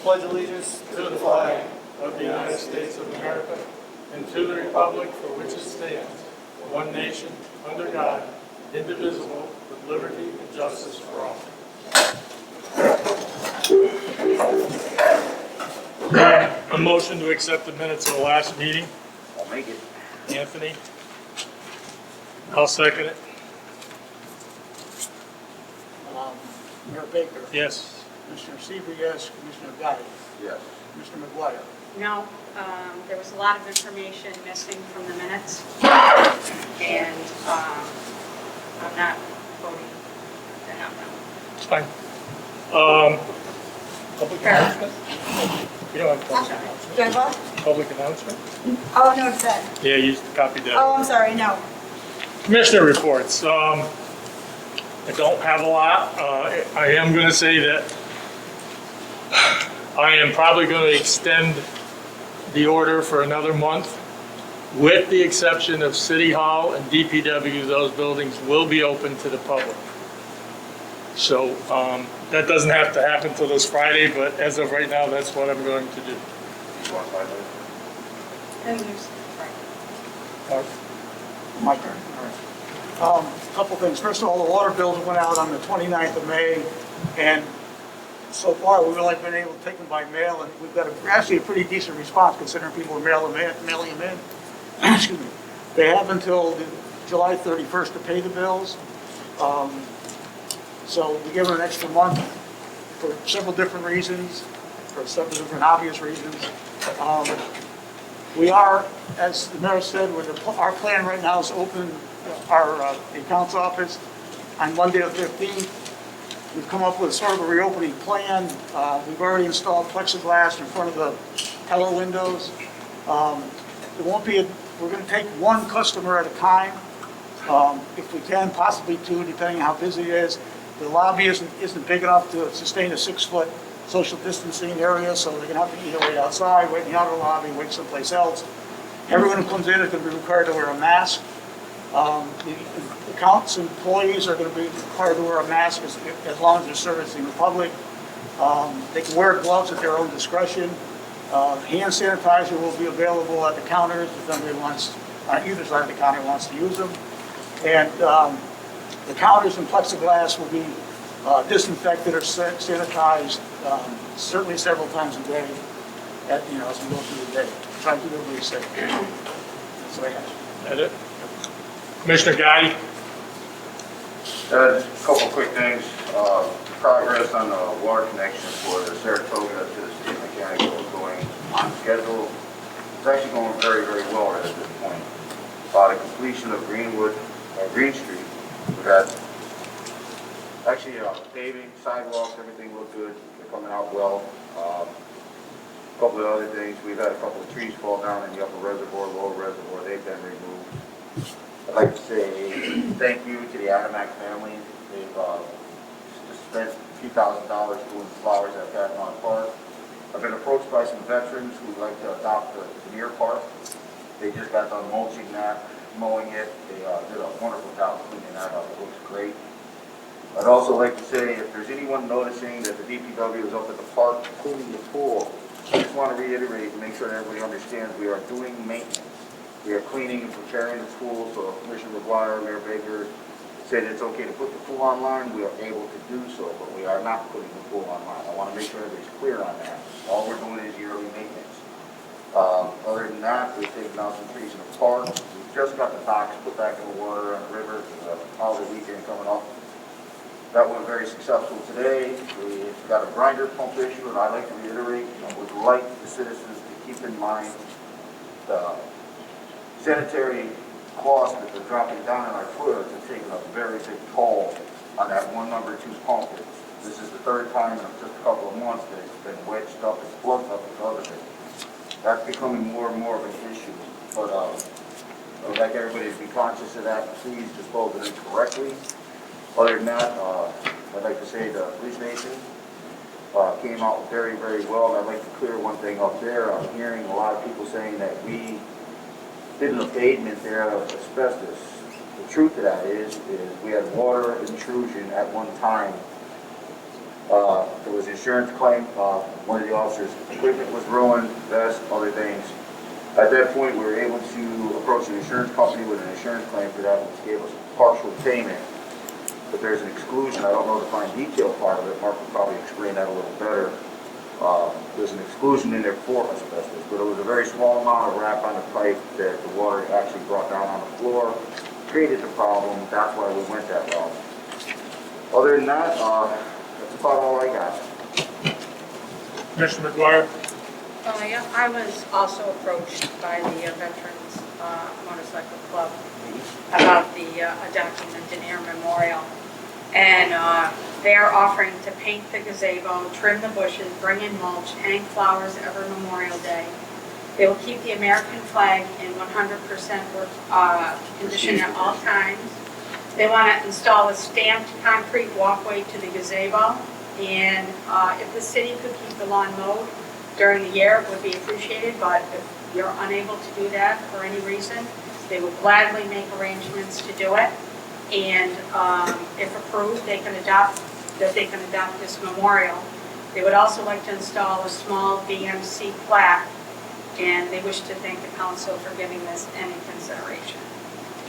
pledge allegiance to the flag of the United States of America and to the republic for which it stands, one nation, under God, indivisible, with liberty and justice for all. A motion to accept the minutes of the last meeting. I'll make it. Anthony. I'll second it. Mayor Baker. Yes. Commissioner Seaver, yes. Commissioner Gotti. Yes. Commissioner McGuire. No, there was a lot of information missing from the minutes, and I'm not voting to have them. It's fine. Public announcement? You don't have a public announcement? Do I vote? Public announcement? Oh, no, it's that. Yeah, you copied that. Oh, I'm sorry, no. Commissioner reports. I don't have a lot. I am going to say that I am probably going to extend the order for another month. With the exception of City Hall and DPW, those buildings will be open to the public. So that doesn't have to happen until this Friday, but as of right now, that's what I'm going to do. You want 5 minutes? And there's, My turn. All right. A couple things. First of all, the water bills went out on the 29th of May, and so far we've only been able to take them by mail, and we've got actually a pretty decent response considering people are mailing them in. Excuse me. They have until July 31st to pay the bills. So we give them an extra month for several different reasons, for several different obvious reasons. We are, as the mayor said, our plan right now is to open our accounts office on Monday the 15th. We've come up with sort of a reopening plan. We've already installed plexiglass in front of the teller windows. It won't be, we're going to take one customer at a time, if we can, possibly two, depending on how busy it is. The lobby isn't big enough to sustain a 6-foot social distancing area, so they're going to have to either wait outside, wait in the outer lobby, wait someplace else. Everyone who comes in is going to be required to wear a mask. The accounts employees are going to be required to wear a mask as long as they're servicing the public. They can wear gloves at their own discretion. Hand sanitizer will be available at the counters if anybody wants, on either side of the counter wants to use them. And the counters and plexiglass will be disinfected or sanitized certainly several times a day as we go through the day. Try to keep everybody safe. That's what I have. That it? Commissioner Gotti? A couple quick things. Progress on the water connection for the Saratoga to the state Mechanicville is going on schedule. It's actually going very, very well right at this point. The completion of Green Street, we got actually paving, sidewalks, everything looked good. They're coming out well. A couple of other things, we've had a couple of trees fall down in the upper reservoir, lower reservoir. They've been removed. I'd like to say thank you to the Adamac family. They've just spent a few $1,000s doing flowers at Patamount Park. I've been approached by some veterans who'd like to adopt the Veneer Park. They just got done mulching that, mowing it. They did a wonderful job cleaning that up. It looks great. I'd also like to say, if there's anyone noticing that the DPW is up at the park cleaning the pool, I just want to reiterate and make sure that everybody understands we are doing maintenance. We are cleaning and preparing the pool, so Commissioner McGuire, Mayor Baker said it's okay to put the pool online. We are able to do so, but we are not putting the pool online. I want to make sure everybody's clear on that. All we're doing is yearly maintenance. Other than that, we've taken out some trees in the park. We've just got the docks put back in the water on the river for the holiday weekend coming up. That went very successful today. We've got a grinder pump issue, and I'd like to reiterate, I would like the citizens to keep in mind the sanitary costs that they're dropping down in our toilets are taking a very big toll on that one number 2 pump. This is the 3rd time in just a couple of months that it's been wedged up, it's plugged up with other things. That's becoming more and more of an issue. But I would like everybody to be conscious of that. Please dispose of it correctly. Other than that, I'd like to say the police station came out very, very well. And I'd like to clear one thing up there. I'm hearing a lot of people saying that we did an abatement there of asbestos. The truth of that is we had water intrusion at one time. There was insurance claim. One of the officers' equipment was ruined, vest, other things. At that point, we were able to approach the insurance company with an insurance claim for that, which gave us partial payment. But there's an exclusion. I don't know the fine detail part of it. Mark will probably explain that a little better. There's an exclusion in there for asbestos, but it was a very small amount of wrap on the pipe that the water actually brought down on the floor, created the problem. That's why we went that route. Other than that, that's about all I got. Commissioner McGuire? Yeah, I was also approached by the Veterans Motorcycle Club about the adopting the Denier Memorial. And they're offering to paint the gazebo, trim the bushes, bring in mulch, hang flowers every Memorial Day. They will keep the American flag in 100% condition at all times. They want to install a stamped concrete walkway to the gazebo. And if the city could keep the lawn mowed during the year, it would be appreciated. But if you're unable to do that for any reason, they would gladly make arrangements to do it. And if approved, they can adopt this memorial. They would also like to install a small BMC plaque, and they wish to thank the council for giving this any consideration.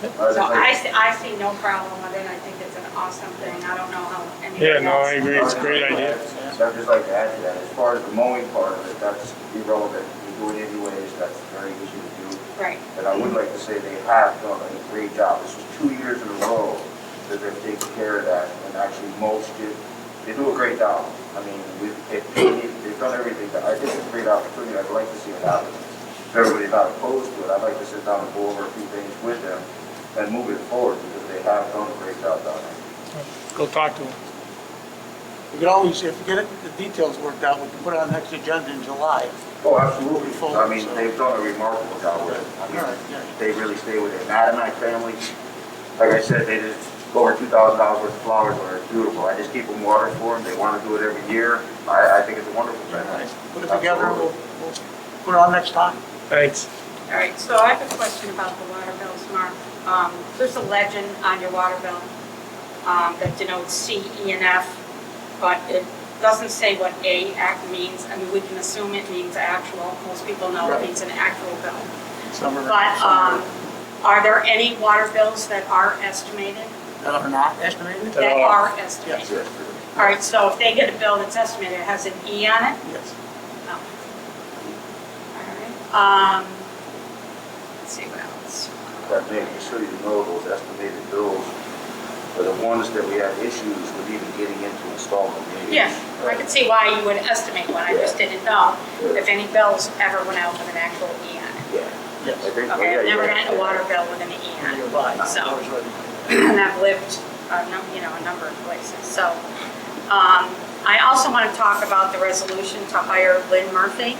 So I see no problem with it. I think it's an awesome thing. I don't know how anybody else. Yeah, no, I agree. It's a great idea. I'd just like to add to that. As far as the mowing part of it, that's irrelevant. We do it anyways. That's very easy to do. Right. And I would like to say they have done a great job. This was 2 years in a row that they've taken care of that and actually mulched it. They do a great job. I mean, they've done everything. I think it's a great opportunity. I'd like to see it happen. If everybody's not opposed to it, I'd like to sit down and go over a few things with them and move it forward because they have done a great job down there. Go talk to them. We can always, if we get the details worked out, we can put it on the next agenda in July. Oh, absolutely. I mean, they've done a remarkable job with it. I mean, they really stay with it. Matt and my family, like I said, they did over $2,000 worth of flowers that are beautiful. I just keep them watered for them. They want to do it every year. I think it's a wonderful thing. Put it together and we'll put it on next time. Thanks. All right, so I have a question about the water bills, Mark. There's a legend on your water bill that denotes C, E, and F, but it doesn't say what A means. I mean, we can assume it means actual. Most people know it means an actual bill. But are there any water bills that are estimated? That are not estimated? That are estimated? Yes. All right, so if they get a bill that's estimated, it has an E on it? Yes. No. All right. Let's see what else. That may be so you know those estimated bills are the ones that we had issues with even getting into installment. Yeah, I could see why you would estimate one. I just didn't know if any bills ever went out with an actual E on it. Yeah. Yes. I think, Okay, I've never gotten a water bill with an E on it. So, and I've lived, a number of places. So, I also want to talk about the resolution to hire Lynn Murphy.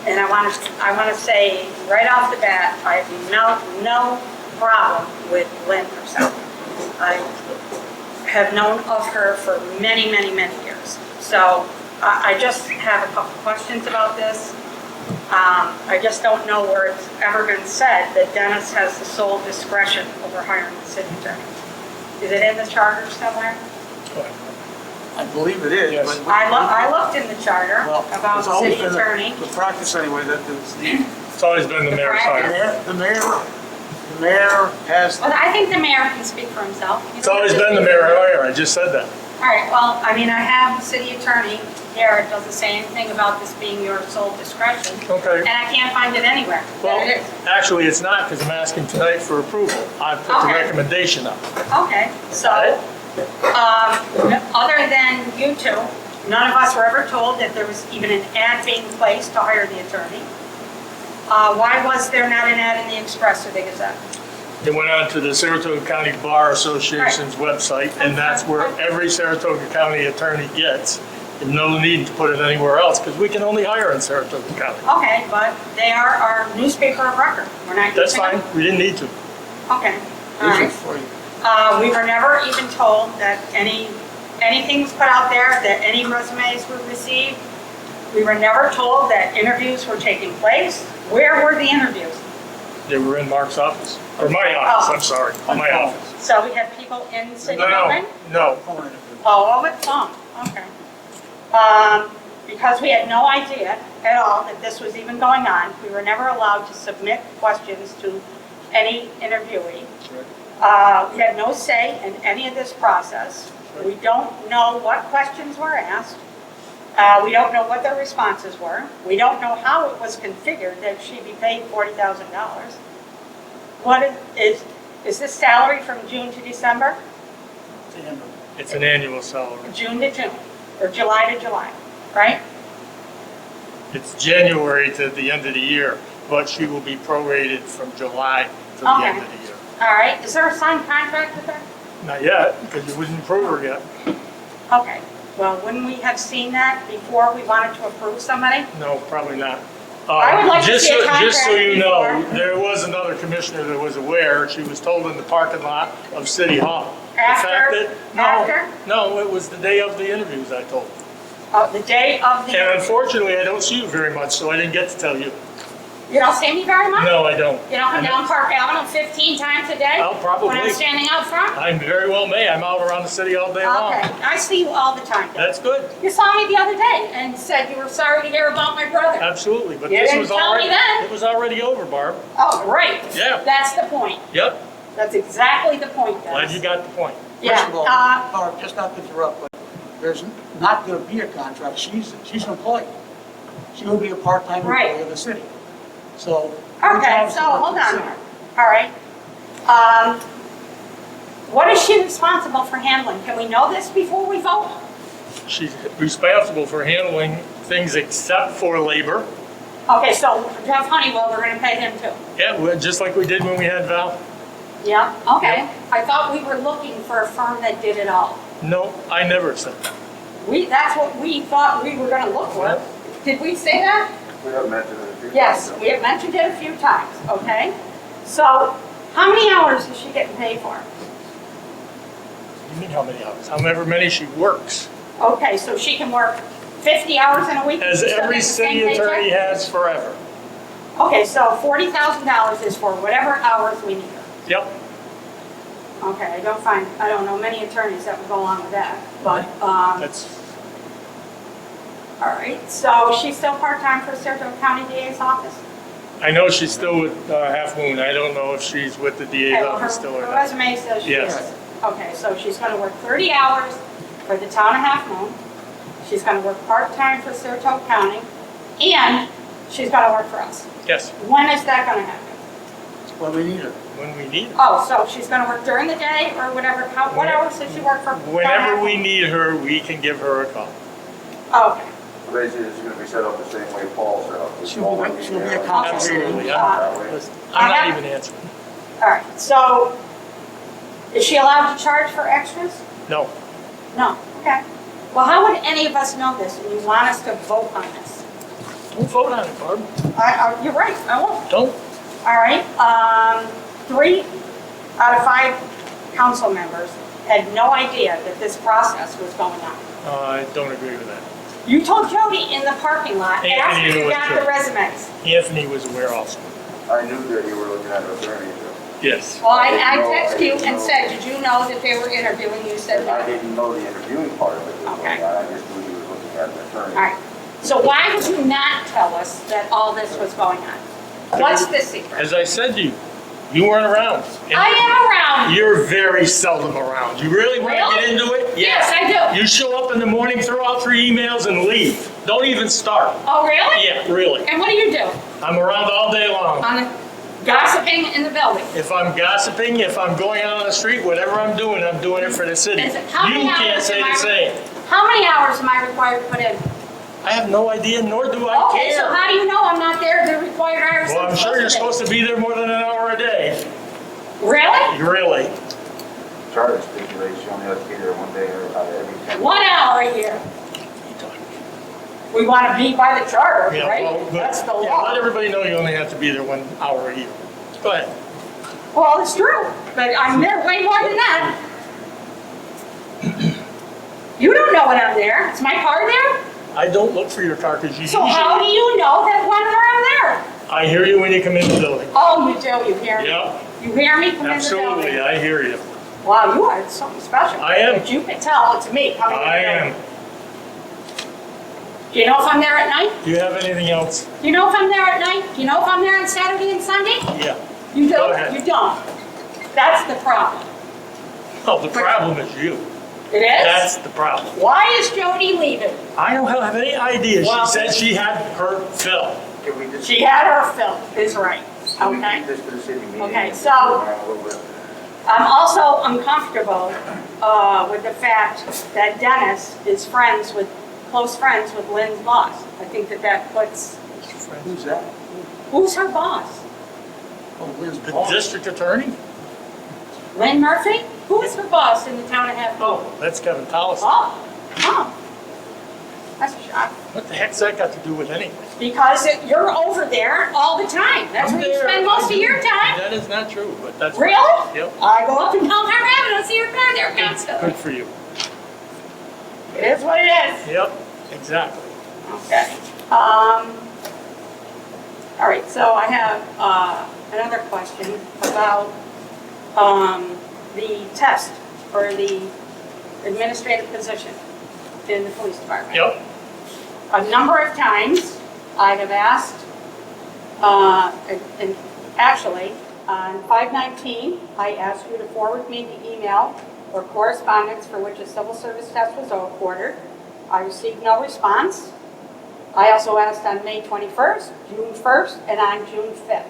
And I want to say right off the bat, I have no problem with Lynn herself. I have known of her for many, many, many years. So I just have a couple questions about this. I just don't know where it's ever been said that Dennis has the sole discretion over hiring the city attorney. Is it in the charter somewhere? I believe it is. Yes. But I looked in the charter well, about it's the always city been attorney. the practice anyway, that It's always been the mayor's hire. the mayor has, Well, I think the mayor can speak for himself. It's always been the mayor's hire. I just said that. All right, well, I mean, I have the city attorney here. It doesn't say anything about this being your sole discretion. Okay. And I can't find it anywhere. Well, There it is. actually, it's not because I'm asking tonight for approval. I put the Okay. recommendation up. Okay, so, other than you two, none of us were ever told that there was even an ad being placed to hire the attorney. Why was there not an ad in the Express or the Gazette? It went on to the Saratoga County Bar Association's website, and that's where every Saratoga County attorney gets. And no need to put it anywhere else, because we can only hire in Saratoga County. Okay, but they are our newspaper of record. We're not That's using fine, them? we didn't need to. Okay, all right. for you. We were never even told that anything was put out there, that any resumes were received. We were never told that interviews were taking place. Where were the interviews? They were in Mark's office, or my office, I'm sorry, my office. So we had people in the city No, building? no, Phone interview. Oh, it's some, okay. Because we had no idea at all that this was even going on. We were never allowed to submit questions to any interviewee. We had no say in any of this process. We don't know what questions were asked. We don't know what their responses were. We don't know how it was configured that she be paid $40,000. What is this salary from June to December? It's an annual salary. June to June, or July to July, right? It's January to the end of the year, but she will be prorated from July to the end of the year. All right, is there a signed contract with her? Not yet, because you wouldn't approve her yet. Okay, well, wouldn't we have seen that before we wanted to approve somebody? No, probably not. I would like to Just see a Just so contract you know, before. there was another commissioner that was aware, she was told in the parking lot of City Hall. The fact After? that- After? No, it was the day of the interviews, I told her. Oh, the day of the, And unfortunately, I don't see you very much, so I didn't get to tell you. you don't see me very much? No, I don't. You don't come down Park Avenue 15 times a day? Oh, probably. When I'm standing out front? I very well may. I'm out around the city all day long. Okay, I see you all the time. Deb. That's good. You saw me the other day and said you were sorry to hear about my brother. Absolutely. But You this didn't was tell me already, then. it was already over, Barb. Oh, great. Yeah. That's the point. Yep. That's exactly the point, Glad Dennis. you got the point. First of all, Yeah, Barb, just not to interrupt, but there's not going to be a contract. She's an employee. She will be a part-time Right. employee of the city. So. her Okay, job is so to work hold for the on. city. All right. What is she responsible for handling? Can we know this before we vote? She's responsible for handling things except for labor. Okay, so Jeff Honeywell, we're gonna pay him too. Yeah, just like we did when we had Val. Yeah, okay. Yeah. I thought we were looking for a firm that did it all. No, I never said that. That's what we thought we were gonna look for. Did we say that? We have mentioned it a few times. Yes, we have mentioned it a few times, okay? So, how many hours is she getting paid for? You mean how many hours? However many she works. Okay, so she can work 50 hours in a week? As and still every get the same city attorney paycheck? has forever. Okay, so $40,000 is for whatever hours we need her. Yep. Okay, I don't know many attorneys that would go along with that, but, That's, all right. So she's still part-time for Saratoga County DA's office? I know she's still with Half Moon. I don't know if she's with the DA's Okay, well, office still or her not. resume says she Yes. is. Okay, so she's gonna work 30 hours for the town of Half Moon. She's gonna work part-time for Saratoga County, and she's gonna work for us. Yes, When is that gonna happen? When we need her. when we need her. Oh, so she's gonna work during the day or whatever, what hours does she work for? Whenever we need her, we can give her a call. Okay, Basically, it's gonna be set up the same way Paul set up. She'll be a there. council Absolutely. meeting. That way. Listen, I'm not even answering. all right. So is she allowed to charge for extras? No. No, okay. Well, how would any of us know this and you want us to vote on this? Don't vote on it, Barb. You're right, I won't. Don't. All right, 3 out of 5 council members had no idea that this process was going on. I don't agree with that. You told Jody in the parking lot Anthony after you knew it got too. the resumes. Anthony was aware also. I knew that you were looking at an attorney, so Yes. Well, I texted you and said, did you know that they were interviewing you? You said I no. didn't know the interviewing part of it was Okay. going on. I just knew you were looking at an attorney. All right, so why would you not tell us that all this was going on? What's the secret? As I said to you, you weren't around. And I am around. You're very seldom around. You really want to Really? get into it? Yes, I do. You show up in the morning, throw out 3 emails, and leave. Don't even start. Oh, really? Yeah, really. And what do you do? I'm around all day long. On the gossiping in the building? If I'm gossiping, if I'm going out on the street, whatever I'm doing it for the city. Is it- how many You can't hours say am the I- same. How many hours am I required to put in? I have no idea, nor do I Okay, so care. how do you know I'm not there the required hours? Well, I'm sure you're to supposed to be there more than an hour a day. be? Really? Really. Charter stipulates you only have to be there one day out of every 10. 1 hour a year. We want to be by the charter, Yeah, right? well, That's the yeah, let law. everybody know you only have to be there 1 hour a year. Go ahead. Well, it's true, but I'm there way more than that. You don't know when I'm there. Is my car there? I don't look for your car because you So how do usually, you know that when I'm there? I hear you when you come in the building. Oh, you do, you hear me? Yep, You hear me come in the absolutely, building? I hear you. Wow, you are something special. I am. But you can tell it's me coming in. I am. Do you know if I'm there at night? Do you have anything else? Do you know if I'm there at night? Do you know if I'm there on Saturday and Sunday? Yeah. You do? Go ahead. You don't. That's the problem. Oh, the problem is you. It is? That's the problem. Why is Jody leaving? I don't have any idea. Well- She said she had her fill. Can we just? She had her fill, is right. Can we Okay? keep this to the city meeting? Okay, and so- move around a little bit? I'm also uncomfortable with the fact that Dennis is close friends with Lynn's boss. I think that puts, Who's that? who's her boss? Oh, Lynn's The boss. district attorney? Lynn Murphy? Who is her boss in the town of Hatfield? Oh, that's Kevin Tollis. Oh, oh. That's a shock. What the heck's that got to do with anything? Because you're over there all the time. That's I'm where you there. spend most of your time. That is not true, but that's. Really? Yep. I go up and down Hard Avenue, I see your car there constantly. Good for you. It is what it is. Yep, exactly. Okay. All right, so I have another question about the test for the administrative position in the police department. Yep. A number of times I have asked, and actually, on 5/19, I asked you to forward me the email or correspondence for which a civil service test was ordered. I received no response. I also asked on May 21st, June 1st, and on June 5th.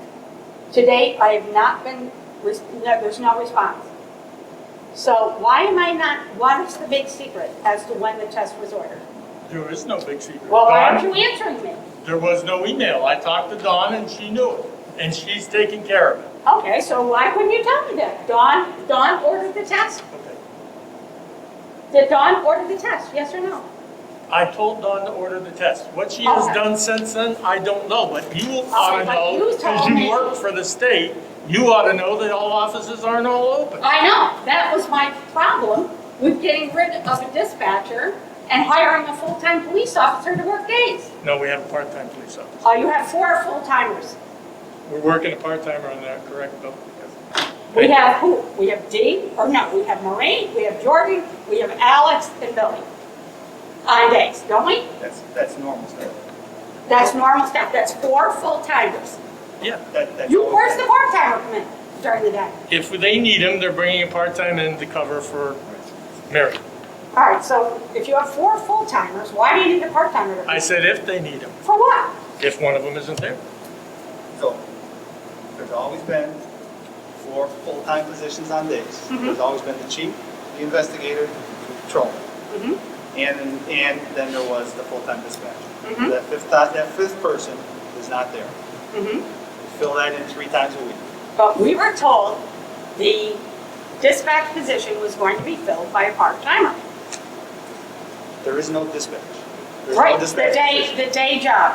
To date, I have not been, there's no response. So why am I not, what is the big secret as to when the test was ordered? There is no big secret. Well, why aren't Dawn, you answering me? there was no email. I talked to Dawn and she knew it. And she's taking care of it. Okay, so why couldn't you tell me that? Dawn ordered the test? Okay. Did Dawn order the test, yes or no? I told Dawn to order the test. What she has Okay. done since then, I don't know. But you ought to but know, you because told you me- work for the state, you ought to know that all offices aren't all open. I know, that was my problem with getting rid of a dispatcher and hiring a full-time police officer to work days. No, we have a part-time police officer. You have 4 full-timers. We're working a part-timer on that, correct, Bill? We have who? We have Dee, or no, we have Maureen, we have Jordan, we have Alex and Billy. On days, don't we? That's normal stuff. That's normal stuff, that's 4 full-timers. Yeah. That's Where's the part-timer come in during the day? If they need him, they're bringing a part-time in to cover for Mary. All right, so if you have 4 full-timers, why do you need a part-timer? to- I said if they need him, For what? if one of them isn't there. So, there's always been 4 full-time positions on days. Mhm. There's always been the chief, the investigator, the patrolman. Mhm. And then there was the full-time dispatcher. Mhm. That fifth person is not there. Mhm. Fill that in 3 times a week. But we were told the dispatch position was going to be filled by a part-timer. There is no dispatch. There's no Right, dispatch position. the day job.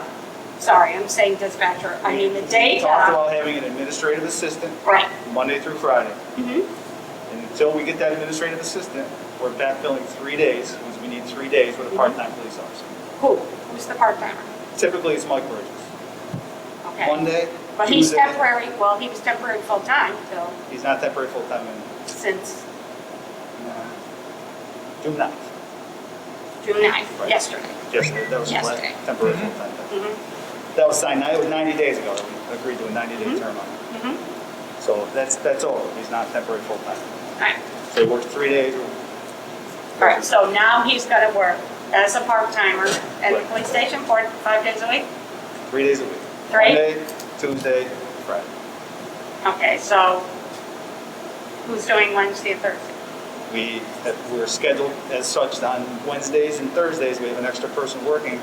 Sorry, I'm saying dispatcher, I mean the day We talked job. about having an administrative assistant Right. Monday through Friday. Mhm. And until we get that administrative assistant, we're backfilling 3 days, because we need 3 days with a part-time police officer. Who's the part-timer? Typically, it's Mike Burgess. Okay. Monday, But he's Tuesday. temporary, well, he was temporary full-time till He's not temporary full-time anymore. since June 9th. June 9th, Right. yesterday. Yesterday, that was his last Yesterday. temporary Mhm. full-time. Mhm. That was signed, it was 90 days ago, we agreed to a 90-day Mhm. term on it. Mhm. So that's over, he's not temporary full-time. All right. So he works 3 days. All right, so now he's gonna work as a part-timer at the Right. police station 5 days a week? 3 days a week. 3? Monday, Tuesday, Friday. Okay, so who's doing Wednesday and Thursday? We're scheduled as such on Wednesdays and Thursdays, we have an extra person working,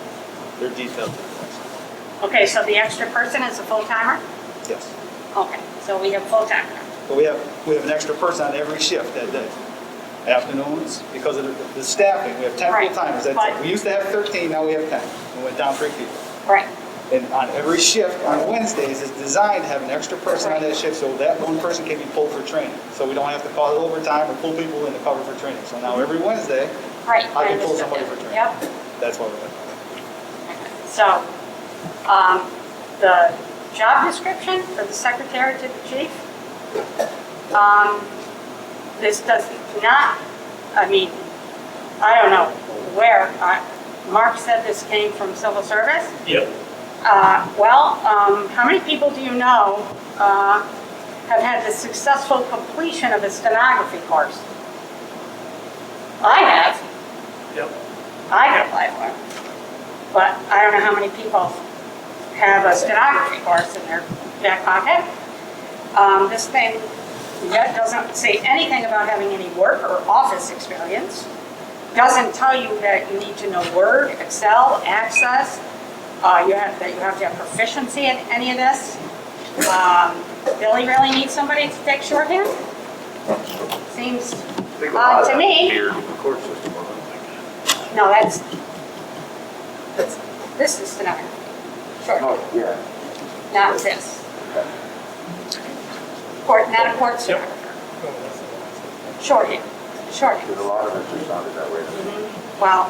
they're detailed to the place. Okay, so the extra person is a full-timer? Yes. Okay, so we have full-timer. But we have an extra person on every shift that day. Afternoons, because of the staffing, we have 10 Right, full-timers. That's but- it. We used to have 13, now we have 10. We went down 3 people. Right. And on every shift on Wednesdays, it's designed to have an extra person on that shift, so that one person can be pulled for training. So we don't have to call overtime or pull people in to cover for training. So now every Wednesday, Right. I can pull understood somebody that. for training. Yep. That's what we're doing. So, the job description for the secretary to the chief, this does not, I mean, I don't know where, Mark said this came from civil service. Yep. How many people do you know have had the successful completion of a stenography course? I have. Yep. I can apply for it. But I don't know how many people have a stenography course in their back pocket. This thing yet doesn't say anything about having any work or office experience. Doesn't tell you that you need to know Word, Excel, Access. That you have to have proficiency in any of this. Billy really needs somebody to take shorthand? Seems odd to me. No, this is stenography. Shorthand, Oh, yeah. not this. Not a court stenographer. Shorthand. Because a lot of it just sounded that way to me. Well,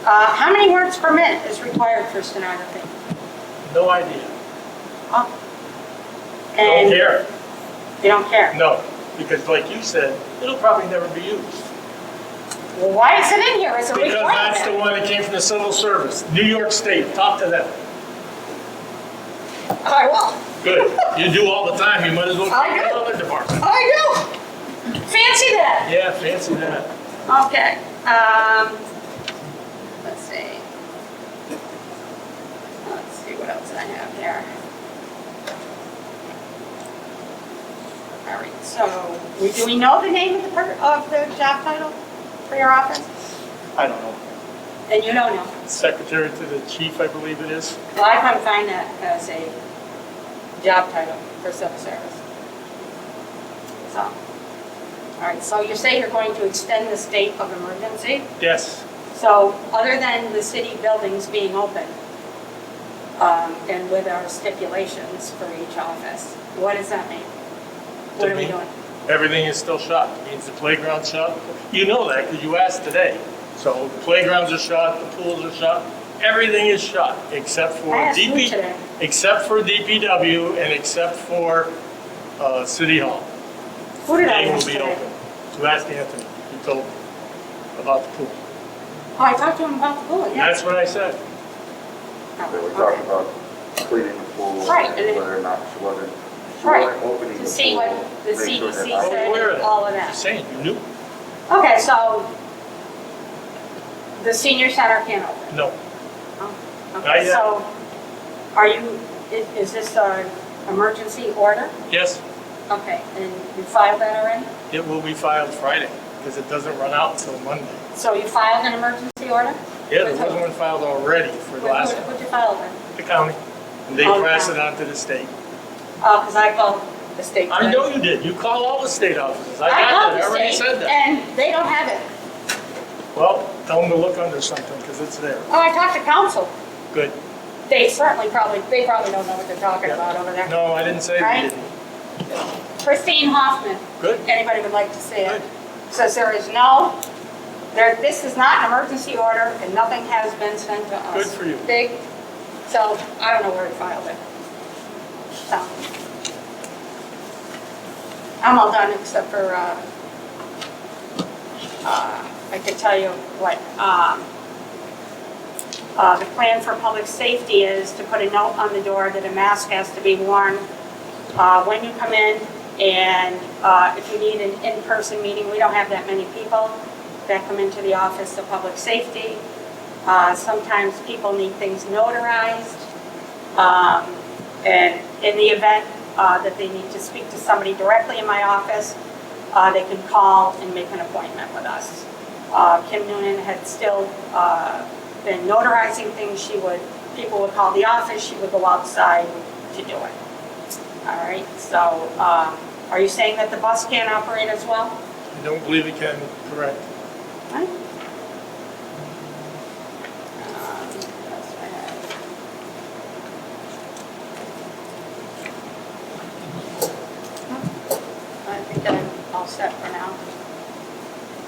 how many words per minute is required for stenography? No idea. Oh. Don't And care. you don't care? No, because like you said, it'll probably never be used. Well, why is it in here as a Because that's the requirement? one that came from the civil service, New York State, talk to them. I will. Good, you do all the time, you might as well I go to do. the other department. I do. Fancy that. Yeah, fancy that. Okay. Let's see. Let's see what else I have here. All right. So, do we know the name of the job title for your office? I don't know. And you don't know. Secretary to the chief, I believe it is. Well, I couldn't find that as a job title for civil service. So, all right, so you say you're going to extend the state of emergency? Yes, So, other than the city buildings being open, and with our stipulations for each office, what does that mean? What are we mean- doing? everything is still shut, it means the playground's shut. You know that because you asked today. So the playgrounds are shut, the pools are shut, everything is shut except for I asked you today. except for DPW and except for City Hall. Who did I They will ask be today? open. You asked Anthony, he told me about the pool. Oh, I talked to him about the pool, yeah. That's what I said. Oh, They were okay. talking about cleaning the pool. Right, and And it- whether or not, whether Right, opening the to see pool, what the make sure CDC that- said. Aware of that. all of that. Just saying, you knew. Okay, so the senior center can't open? No, Oh, Not okay, yet. so are you, is this an emergency order? yes, Okay, and you filed that already? it will be filed Friday because it doesn't run out until Monday. So you filed an emergency order? Yeah, there With who? was one filed already for the last What'd you file with? the county. And they Oh, pass okay. it on to the state. Oh, because I called the state. I today. know you did. You call all the state offices. I I got called that. I the already state, said that. and they don't have it. Well, tell them to look under something because it's there. Oh, I talked to council. Good. They probably don't know what they're talking Yeah. about over there. No, I didn't say they Right? didn't. Christine Hoffman, Good. anybody would like to see it, Good. says this is not an emergency order and nothing has been sent to us. Good for you. Big, so I don't know where he filed it. So. I'm all done except for, I could tell you what, the plan for public safety is to put a note on the door that a mask has to be worn when you come in, and if you need an in-person meeting, we don't have that many people that come into the office of public safety. Sometimes people need things notarized, and in the event that they need to speak to somebody directly in my office, they can call and make an appointment with us. Kim Noonan had still been notarizing things. People would call the office, she would go outside to do it. All right, so are you saying that the bus can't operate as well? I don't believe it can, correct. Right. What else do I have? I think I'm all set for now.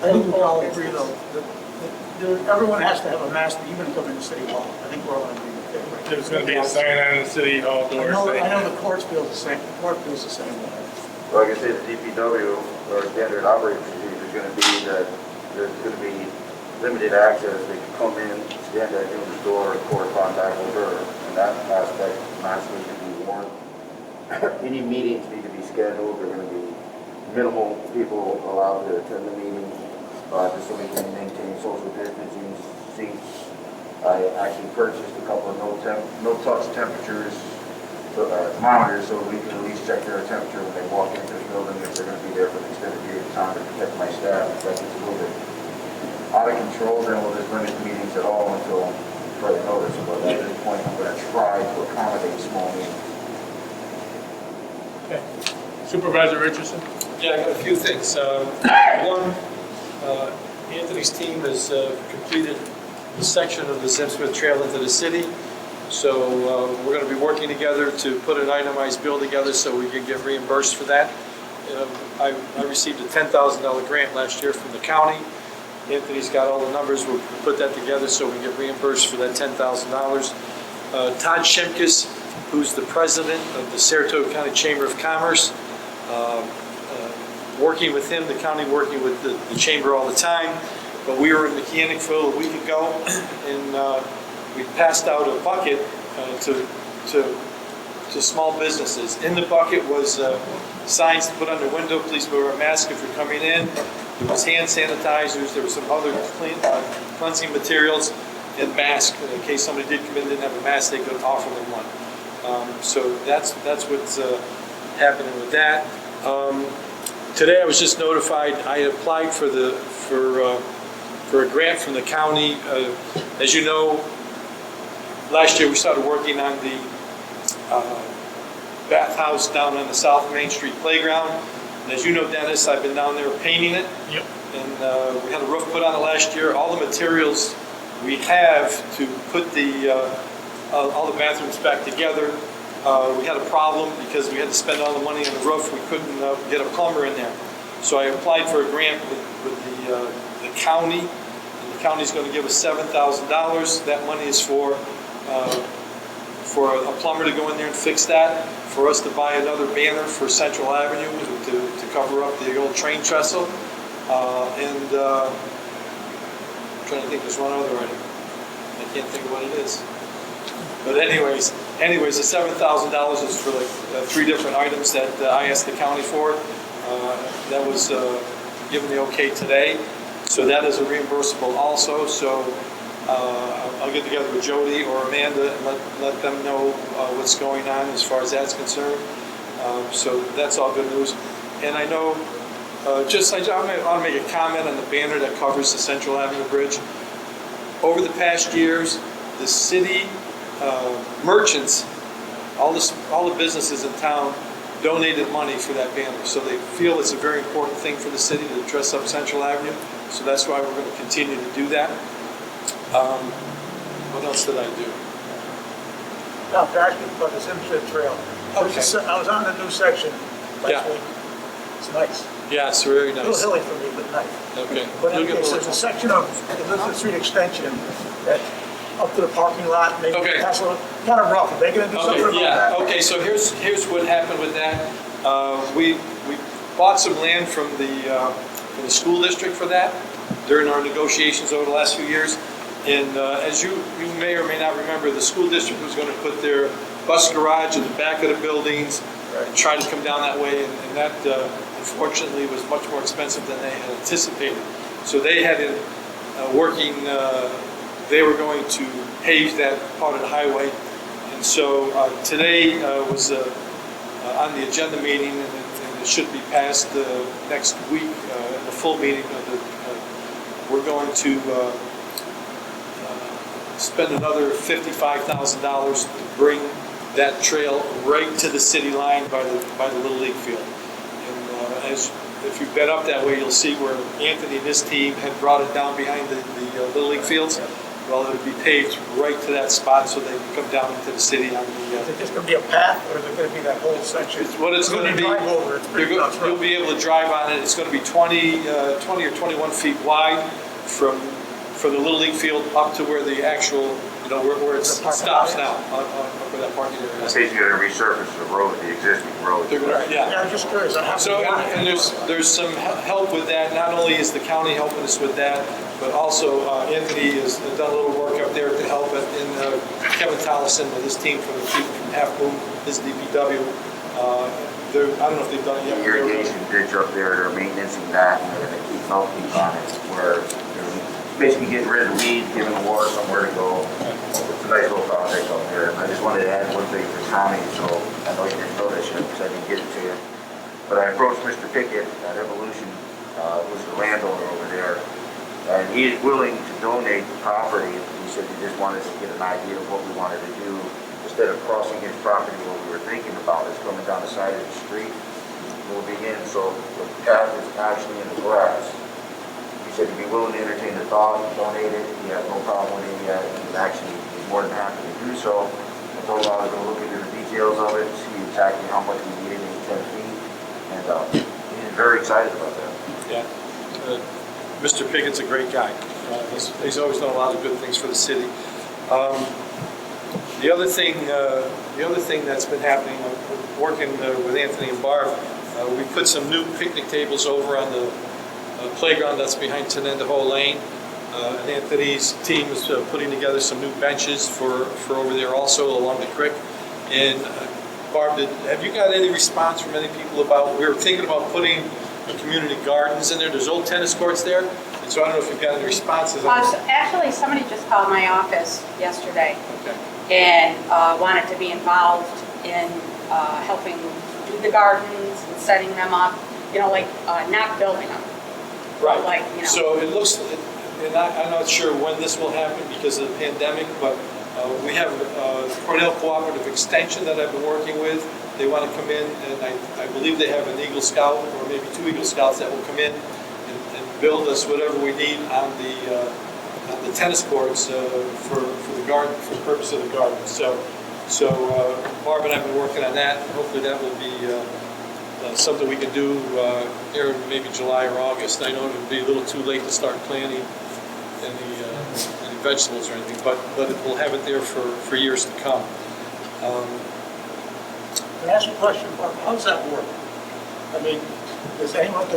I think we can all agree though, that everyone has to have a mask even to come into City Hall. I think we're all in agreement there, right? There's going to be a sign on the city hall door I saying. know the court feels the same way. Well, like I say, the DPW, or standard operating procedure, going to be that there's going to be limited access. They can come in, stand at the door, and correspond back with her. And that aspect honestly to be warned. Any meetings need to be scheduled. There are going to be minimal people allowed to attend the meeting, just so we can maintain social distancing seats. I actually purchased a couple of no-touch temperatures, monitors, so we can at least check their temperature when they walk into the building if they're going to be there for an extended period of time to protect my staff. If that gets a little bit out of control, then we'll just limit meetings at all until further notice. But at this point, I'm going to try to accommodate small meetings. Okay. Supervisor Richardson? Yeah, I got a few things. One, Anthony's team has completed the section of the Simpson Trail into the city. So we're going to be working together to put an itemized bill together so we can get reimbursed for that. I received a $10,000 grant last year from the county. Anthony's got all the numbers. We'll put that together so we can get reimbursed for that $10,000. Todd Shimkus, who's the president of the Saratoga County Chamber of Commerce, working with him, the county working with the chamber all the time. But we were in Mechanicville a week ago, and we passed out a bucket to small businesses. In the bucket was signs to put on the window: please wear a mask if you're coming in. There was hand sanitizers. There was some other cleansing materials and masks. In case somebody did come in and didn't have a mask, they could offer them one. So that's what's happening with that. Today I was just notified I had applied for a grant from the county. As you know, last year we started working on the bathhouse down on the South Main Street playground. And as you know, Dennis, I've been down there painting it. Yep. And we had a roof put on it last year. All the materials we have to put all the bathrooms back together. We had a problem because we had to spend all the money on the roof. We couldn't get a plumber in there. So I applied for a grant with the county. And the county's going to give us $7,000. That money is for a plumber to go in there and fix that, for us to buy another banner for Central Avenue to cover up the old train trestle. And I'm trying to think, there's one other item. I can't think of what it is. But anyways, the $7,000 is for like 3 different items that I asked the county for. That was given the okay today. So that is a reimbursable also. So I'll get together with Jody or Amanda and let them know what's going on as far as that's concerned. So that's all good news. And I know, I want to make a comment on the banner that covers the Central Avenue Bridge. Over the past years, the city merchants, all the businesses in town donated money for that banner. So they feel it's a very important thing for the city to dress up Central Avenue. So that's why we're going to continue to do that. What else did I do? Now, back about the Simpson Trail. Okay. I was on the new section last Yeah. week. It's nice. Yeah, it's very A little nice. hilly for me, but nice. Okay. But You'll get anyways, more. there's a section of the Elizabeth Street extension that up to the parking lot, maybe Okay. that's a little kind of rough. Are they going to do something Okay, about yeah, that? okay, so here's what happened with that. We bought some land from the school district for that during our negotiations over the last few years. And as you may or may not remember, the school district was going to put their bus garage in the back of the buildings and try to come down that way, and that unfortunately was much more expensive than they had anticipated. So they had it they were going to pave that part of the highway. And so today was on the agenda meeting, and it should be passed next week in the full meeting. We're going to spend another $55,000 to bring that trail right to the city line by the Little League field. And if you've been up that way, you'll see where Anthony and his team had brought it down behind the Little League fields. Well, it would be paved right to that spot so they can come down into the city on the... Is it just going to be a path, or is it going to be that whole section? What it's going to be, Drive over, it's pretty rough. you'll be able to drive on it. It's going to be 20 or 21 feet wide from from the Little League field up to where the actual, where it The parking stops area? now, up where that parking area is. Basically, you're gonna resurface the road, the existing road. They're gonna- Yeah, Yeah. I'm just curious. I haven't So, got it. and there's some help with that. Not only is the county helping us with that, but also Anthony has done a little work up there to help it. And Kevin Tollison with his team from the people from Half Moon, his DPW. I don't know if they've done it yet. The irrigation ditch up there, they're maintaining that, and they're gonna keep helping on it, where they're basically getting rid of the weed, giving the water somewhere to go. It's a nice little project up there. I just wanted to add one thing for Tommy, so I know you didn't know this yet, because I didn't get it to you. But I approached Mr. Pickett at Evolution, who's the landowner over there, and he is willing to donate the property. He said he just wanted to get an idea of what we wanted to do. Instead of crossing his property, what we were thinking about is coming down the side of the street, moving in, so the path is actually in the grass. He said he'd be willing to entertain the thought, donate it. He had no problem with it. He was actually more than happy to do so. I told him I was going to look into the details of it, see exactly how much we needed in 10 feet, and he's very excited about that. Yeah. Mr. Pickett's a great guy. He's always done a lot of good things for the city. The other thing that's been happening, working with Anthony and Barb, we put some new picnic tables over on the playground that's behind Tenendaho Lane. And Anthony's team is putting together some new benches for over there also along the creek. And Barb, have you got any response from any people about, we were thinking about putting community gardens in there. There's old tennis courts there. And so I don't know if you've got any responses. So actually, somebody just called my office yesterday Okay. and wanted to be involved in helping do the gardens and setting them up, like not building them. Right. Like, So it looks, and I'm not sure when this will happen because of the pandemic, but we have Cornell Cooperative Extension that I've been working with. They want to come in, and I believe they have an Eagle Scout or maybe 2 Eagle Scouts that will come in and build us whatever we need on the tennis courts for the garden, for the purpose of the garden. So Barb and I have been working on that. Hopefully that will be something we can do here in maybe July or August. I know it would be a little too late to start planting any vegetables or anything, but we'll have it there for years to come. Can I ask you a question, Barb? How does that work? I mean, does anyone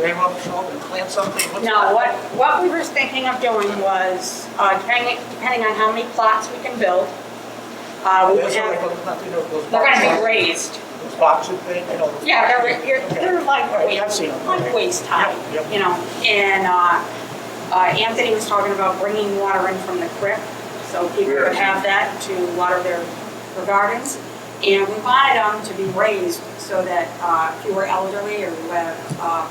show up and plant something? What's No, that? what we were thinking of doing was, depending on how many plots we can build, we would Those are have, like nothing, those they're gonna be boxes- raised. Those boxes thing, Yeah, they're like Right, yeah, I've seen them. like waist high, Yep, yep. and Anthony was talking about bringing water in from the creek, so people could have that to water their gardens. And we wanted them to be raised so that if you were elderly or you have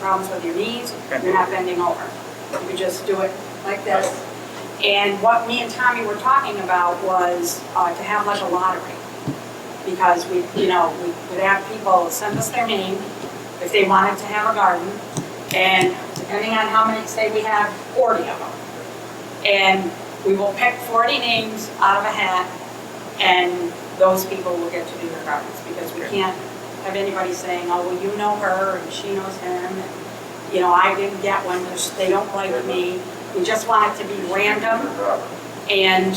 problems with your knees, you're not bending over. You could just do it like this. And what me and Tommy were talking about was to have like a lottery. Because we would have people send us their name if they wanted to have a garden. And depending on how many, say we have 40 of them. And we will pick 40 names out of a hat, and those people will get to do their gardens. Because we can't have anybody saying, oh, well, you know her, and she knows him, and, I didn't get one because they don't like me. We just want it to be random, and,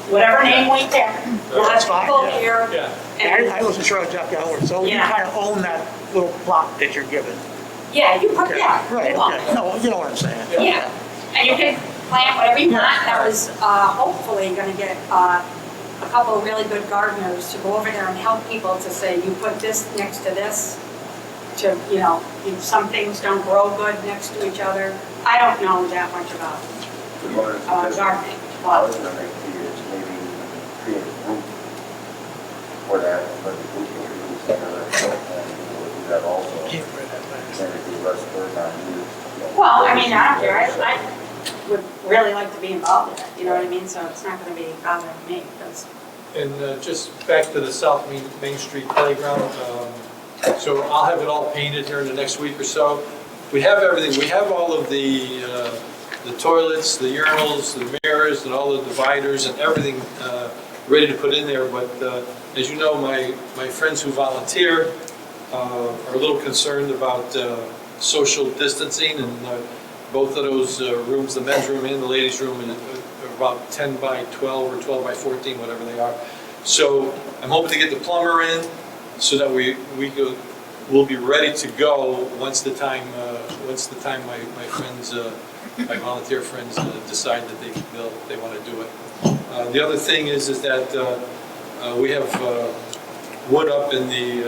whatever name we pick, we'll have That's fine, people yeah. here. Yeah. And, I wasn't sure exactly how it works, so you Yeah. kind of own that little plot that you're given. yeah, you put, Okay. yeah. Right, you want okay, no, you know what I'm saying. Yeah, and you can plant whatever you want. Yeah. That was hopefully going to get a couple of really good gardeners to go over there and help people to say, you put this next to this, to, some things don't grow good next to each other. I don't know that much about gardening. I was gonna make is maybe create a group for that, but the group can use together, and we'll do that also. And it'd be less burden on you. Well, I mean, I don't care. I would really like to be involved in it, you know what I mean? So it's not going to be bothering me, because And just back to the South Main Street Playground, so I'll have it all painted here in the next week or so. We have everything, we have all of the toilets, the urinals, the mirrors, and all the dividers and everything ready to put in there, but as you know, my friends who volunteer are a little concerned about social distancing, and Both of those rooms, the men's room and the ladies' room, are about 10 by 12 or 12 by 14, whatever they are. So I'm hoping to get the plumber in so that we'll be ready to go once the time my friends, my volunteer friends decide that they want to do it. The other thing is that we have wood up in the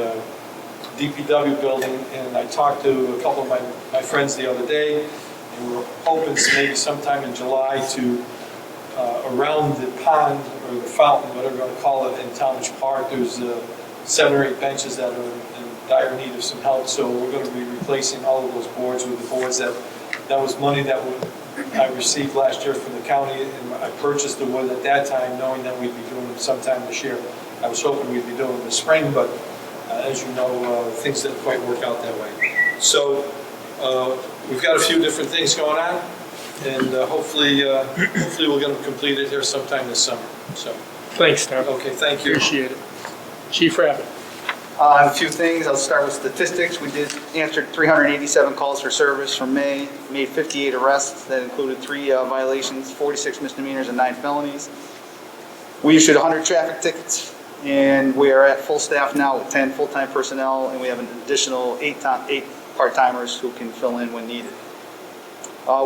DPW building, and I talked to a couple of my friends the other day, and we're hoping maybe sometime in July to around the pond or the fountain, whatever you want to call it, in Talmadge Park, there's 7 or 8 benches that are in dire need of some help, so we're going to be replacing all of those boards with the boards that was money that I received last year from the county, and I purchased the wood at that time knowing that we'd be doing them sometime this year. I was hoping we'd be doing them in the spring, but as you know, things didn't quite work out that way. So we've got a few different things going on, and hopefully we'll get them completed here sometime this summer. So Thanks, Tom. okay, thank you. Appreciate it. Chief Rabbit. A few things. I'll start with statistics. We did answer 387 calls for service from May, made 58 arrests. That included 3 violations, 46 misdemeanors, and 9 felonies. We issued 100 traffic tickets, and we are at full staff now with 10 full-time personnel, and we have an additional 8 part-timers who can fill in when needed.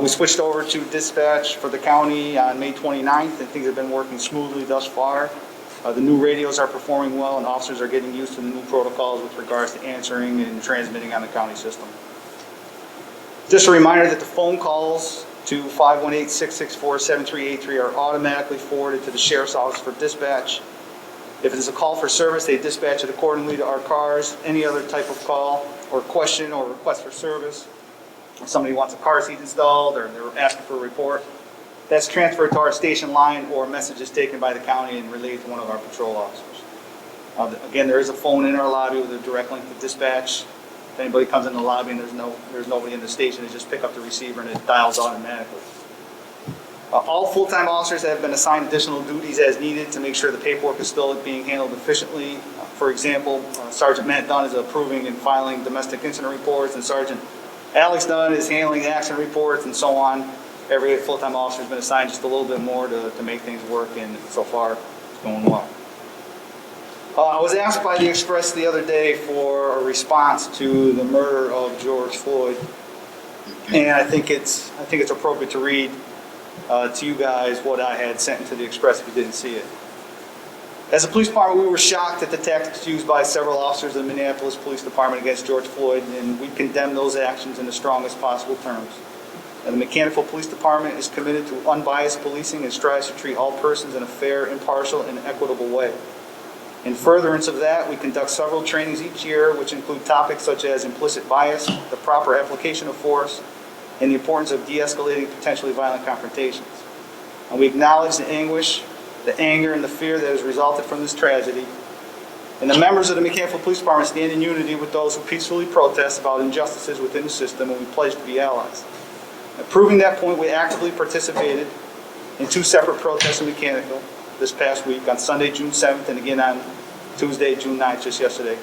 We switched over to dispatch for the county on May 29th, and things have been working smoothly thus far. The new radios are performing well, and officers are getting used to the new protocols with regards to answering and transmitting on the county system. Just a reminder that the phone calls to 518-664-7383 are automatically forwarded to the Sheriff's Office for dispatch. If it is a call for service, they dispatch it accordingly to our cars. Any other type of call or question or request for service, if somebody wants a car seat installed or they're asking for a report, that's transferred to our station line, or a message is taken by the county and relayed to one of our patrol officers. Again, there is a phone in our lobby with a direct link to dispatch. If anybody comes in the lobby and there's nobody in the station, they just pick up the receiver and it dials automatically. All full-time officers have been assigned additional duties as needed to make sure the paperwork is still being handled efficiently. For example, Sergeant Matt Dunn is approving and filing domestic incident reports, and Sergeant Alex Dunn is handling accident reports, and so on. Every full-time officer has been assigned just a little bit more to make things work, and so far it's going well. I was asked by the Express the other day for a response to the murder of George Floyd, and I think it's appropriate to read to you guys what I had sent into the Express if you didn't see it. As a police department, we were shocked at the tactics used by several officers of the Minneapolis Police Department against George Floyd, and we condemn those actions in the strongest possible terms. And the Mechanicville Police Department is committed to unbiased policing and strives to treat all persons in a fair, impartial, and equitable way. In furtherance of that, we conduct several trainings each year, which include topics such as implicit bias, the proper application of force, and the importance of de-escalating potentially violent confrontations. And we acknowledge the anguish, the anger, and the fear that has resulted from this tragedy. And the members of the Mechanicville Police Department stand in unity with those who peacefully protest about injustices within the system, and we pledge to be allies. And proving that point, we actively participated in 2 separate protests in Mechanicville this past week, on Sunday, June 7th, and again on Tuesday, June 9th, just yesterday.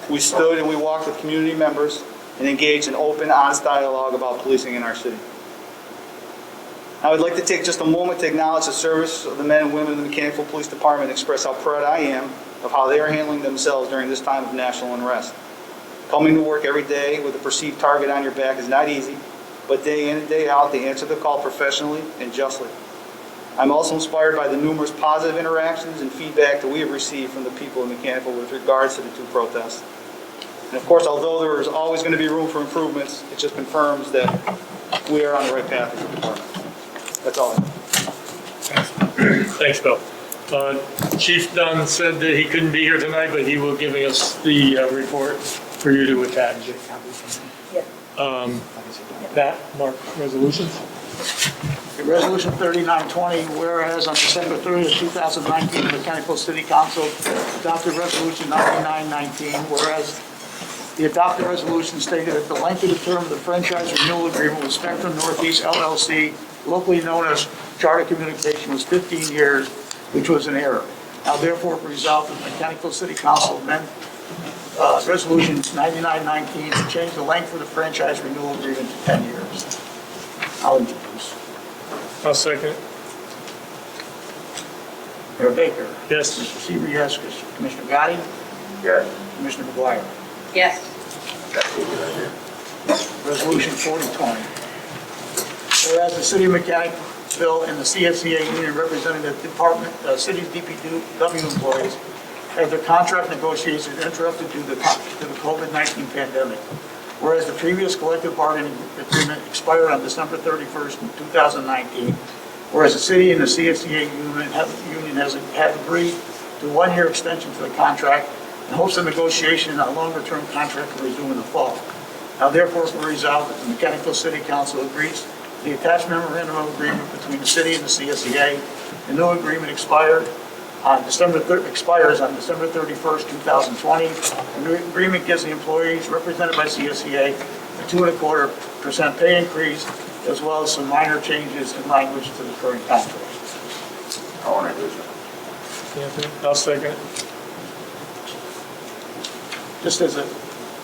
We stood and we walked with community members and engaged in open, honest dialogue about policing in our city. I would like to take just a moment to acknowledge the service of the men and women of the Mechanicville Police Department and express how proud I am of how they are handling themselves during this time of national unrest. Coming to work every day with a perceived target on your back is not easy, but day in and day out, they answer the call professionally and justly. I'm also inspired by the numerous positive interactions and feedback that we have received from the people of Mechanicville with regards to the 2 protests. And of course, although there is always going to be room for improvements, it just confirms that we are on the right path as a department. That's all I have. Thanks, Bill. Chief Dunn said that he couldn't be here tonight, but he will give us the report for you to attach. Pat, Mark, resolutions? Resolution 3920, whereas on December 30th, 2019, the Mechanicville City Council adopted Resolution 9919, whereas the adopted resolution stated that the length of the term of the franchise renewal agreement with Spectrum Northeast LLC, locally known as Charter Communication, was 15 years, which was an error. Now therefore resolved that the Mechanicville City Council amend Resolution 9919 to change the length of the franchise renewal agreement to 10 years. I'll introduce. I'll second it. Mayor Baker. Yes. Mr. Seaver, yes. Commissioner Gotti. Yes. Commissioner McGuire. Yes. That's a good idea. Resolution 4020. Whereas the City of Mechanicville and the CSEA union representing the department, city's DPW employees had their contract negotiations interrupted due to the COVID-19 pandemic. Whereas the previous collective bargaining agreement expired on December 31st, 2019. Whereas the city and the CSEA union have agreed to a one-year extension to the contract in hopes of negotiation on a longer-term contract to resume in the fall. Now therefore be resolved that the Mechanicville City Council agrees to the attached memorandum of agreement between the city and the CSEA. The new agreement expires on December 31st, 2020. The agreement gives the employees represented by CSEA a 2.25% pay increase, as well as some minor changes in language to the current contract. I want to do that. Anthony, I'll second it. Just as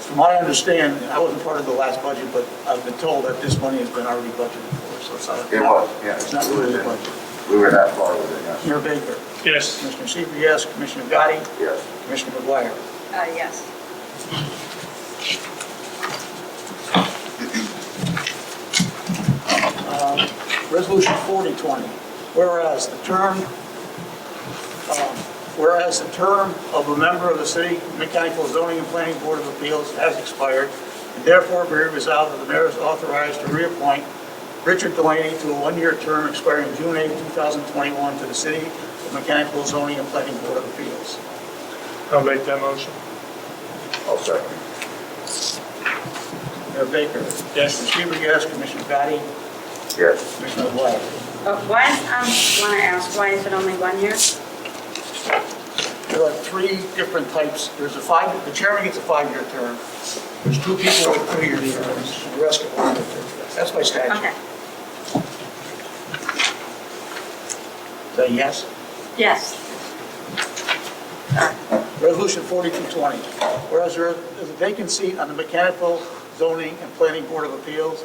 from what I understand, I wasn't part of the last budget, but I've been told that this money has been already budgeted for, so it's not. It was, yeah. It's not really the budget. We were that far with it, yes. Mayor Baker. Yes. Commissioner Seaver, yes. Commissioner Gotti. Yes. Commissioner McGuire. Yes. Resolution 4020. Whereas the term of a member of the City Mechanical Zoning and Planning Board of Appeals has expired, and therefore be resolved that the mayor is authorized to reappoint Richard Delaney to a one-year term expiring June 8, 2021 to the City Mechanical Zoning and Planning Board of Appeals. I'll make that motion. I'll second. Mayor Baker. Yes. Mr. Seaver, yes. Commissioner Gotti. Yes. Commissioner McGuire. Why, I want to ask, why is it only 1 year? There are three different types. The chairman gets a 5-year term. There's 2 people with 3-year terms. The rest get 1-year terms. That's by statute. Okay. Is that a yes? Yes. Resolution 4220. Whereas there is a vacant seat on the Mechanicville Zoning and Planning Board of Appeals,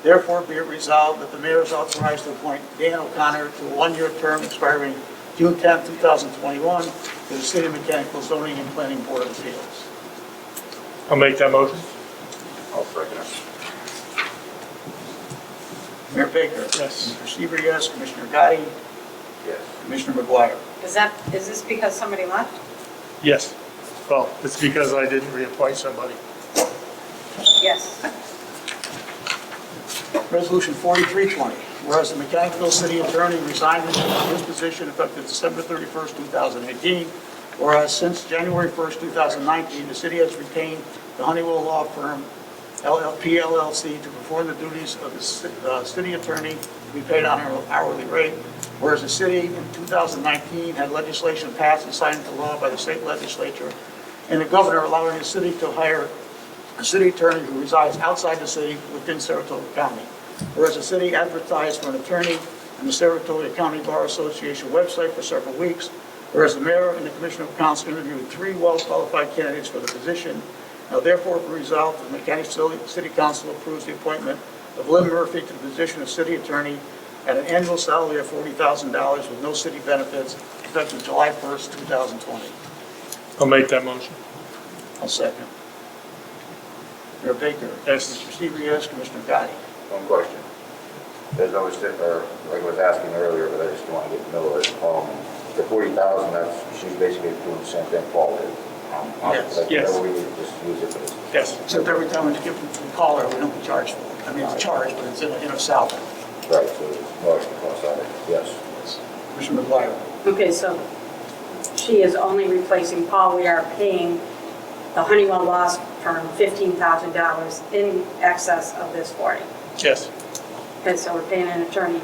therefore be it resolved that the mayor is authorized to appoint Dan O'Connor to a 1-year term expiring June 10, 2021 to the City of Mechanicville Zoning and Planning Board of Appeals. I'll make that motion. I'll second it. Mayor Baker. Yes. Mr. Seaver, yes. Commissioner Gotti. Yes. Commissioner McGuire. Is this because somebody left? Yes. Well, it's because I didn't reappoint somebody. Yes. Resolution 4320. Whereas the Mechanicville City Attorney resigned from his position effective December 31st, 2018. Whereas since January 1st, 2019, the city has retained the Honeywell Law Firm, PLLC, to perform the duties of the city attorney to be paid on an hourly rate. Whereas the city in 2019 had legislation passed and signed into law by the state legislature and the governor allowing the city to hire a city attorney who resides outside the city within Saratoga County. Whereas the city advertised for an attorney on the Saratoga County Bar Association website for several weeks. Whereas the mayor and the commissioner of council interviewed 3 well-qualified candidates for the position. Now therefore be resolved that the Mechanicville City Council approves the appointment of Lynn Murphy to the position of city attorney at an annual salary of $40,000 with no city benefits effective July 1st, 2020. I'll make that motion. I'll second. Mayor Baker. Yes. Mr. Seaver, yes. Commissioner Gotti. One question. As I was sitting there, like I was asking earlier, but I just don't want to get in the middle of it. The 40,000, she's basically doing the same thing Paul did. Yes. Yes. We need to just use it for this. Yes. Except every time we call her, we don't get charged for it. I mean, it's charged, but it's in a salary. Right, so it's no extra cost on it, yes. Commissioner McGuire. Okay, so she is only replacing Paul. We are paying the Honeywell law firm $15,000 in excess of this 40. Yes. Okay, so we're paying an attorney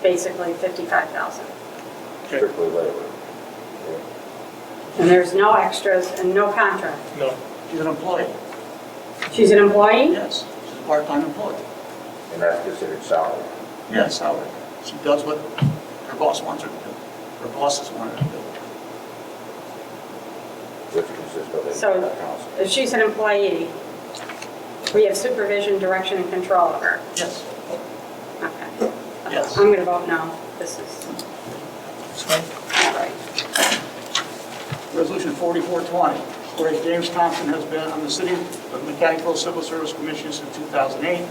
basically $55,000. Okay. Strictly labor. And there's no extras and no contract. No. She's an employee. She's an employee? Yes. She's a part-time employee. And that's considered salary. Yes, salary. She does what her boss wants her to do. Her bosses want her to do. Which consists of a So council. if she's an employee, we have supervision, direction, and control of her. Yes. Okay. Yes. I'm going to vote no. This is right. Resolution 4420, whereas James Thompson has been on the City of Mechanicville Civil Service Commission since 2008,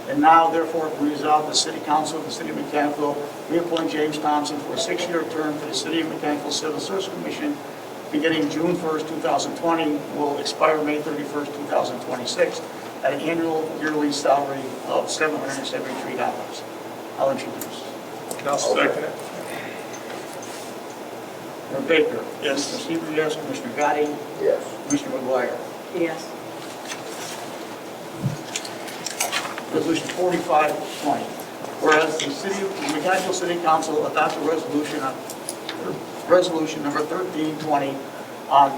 and now therefore resolved the City Council of the City of Mechanicville reappoint James Thompson for a 6-year term to the City of Mechanicville Civil Service Commission beginning June 1st, 2020, will expire May 31st, 2026, at an annual yearly salary of $773. I'll introduce. I'll second it. Mayor Baker. Yes. Commissioner Seaver, yes. Commissioner Gotti. Yes. Commissioner McGuire. Yes. Resolution 4520, whereas the Mechanicville City Council adopted resolution number 1320 on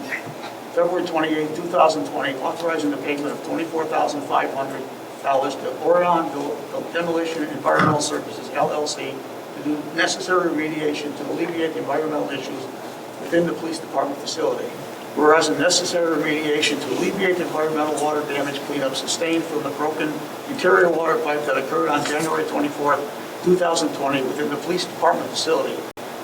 February 28, 2020, authorizing the payment of $24,500 to Orion Demolition Environmental Services, LLC, to do necessary remediation to alleviate the environmental issues within the police department facility. Whereas the necessary remediation to alleviate the environmental water damage cleanup sustained from the broken interior water pipe that occurred on January 24, 2020 within the police department facility.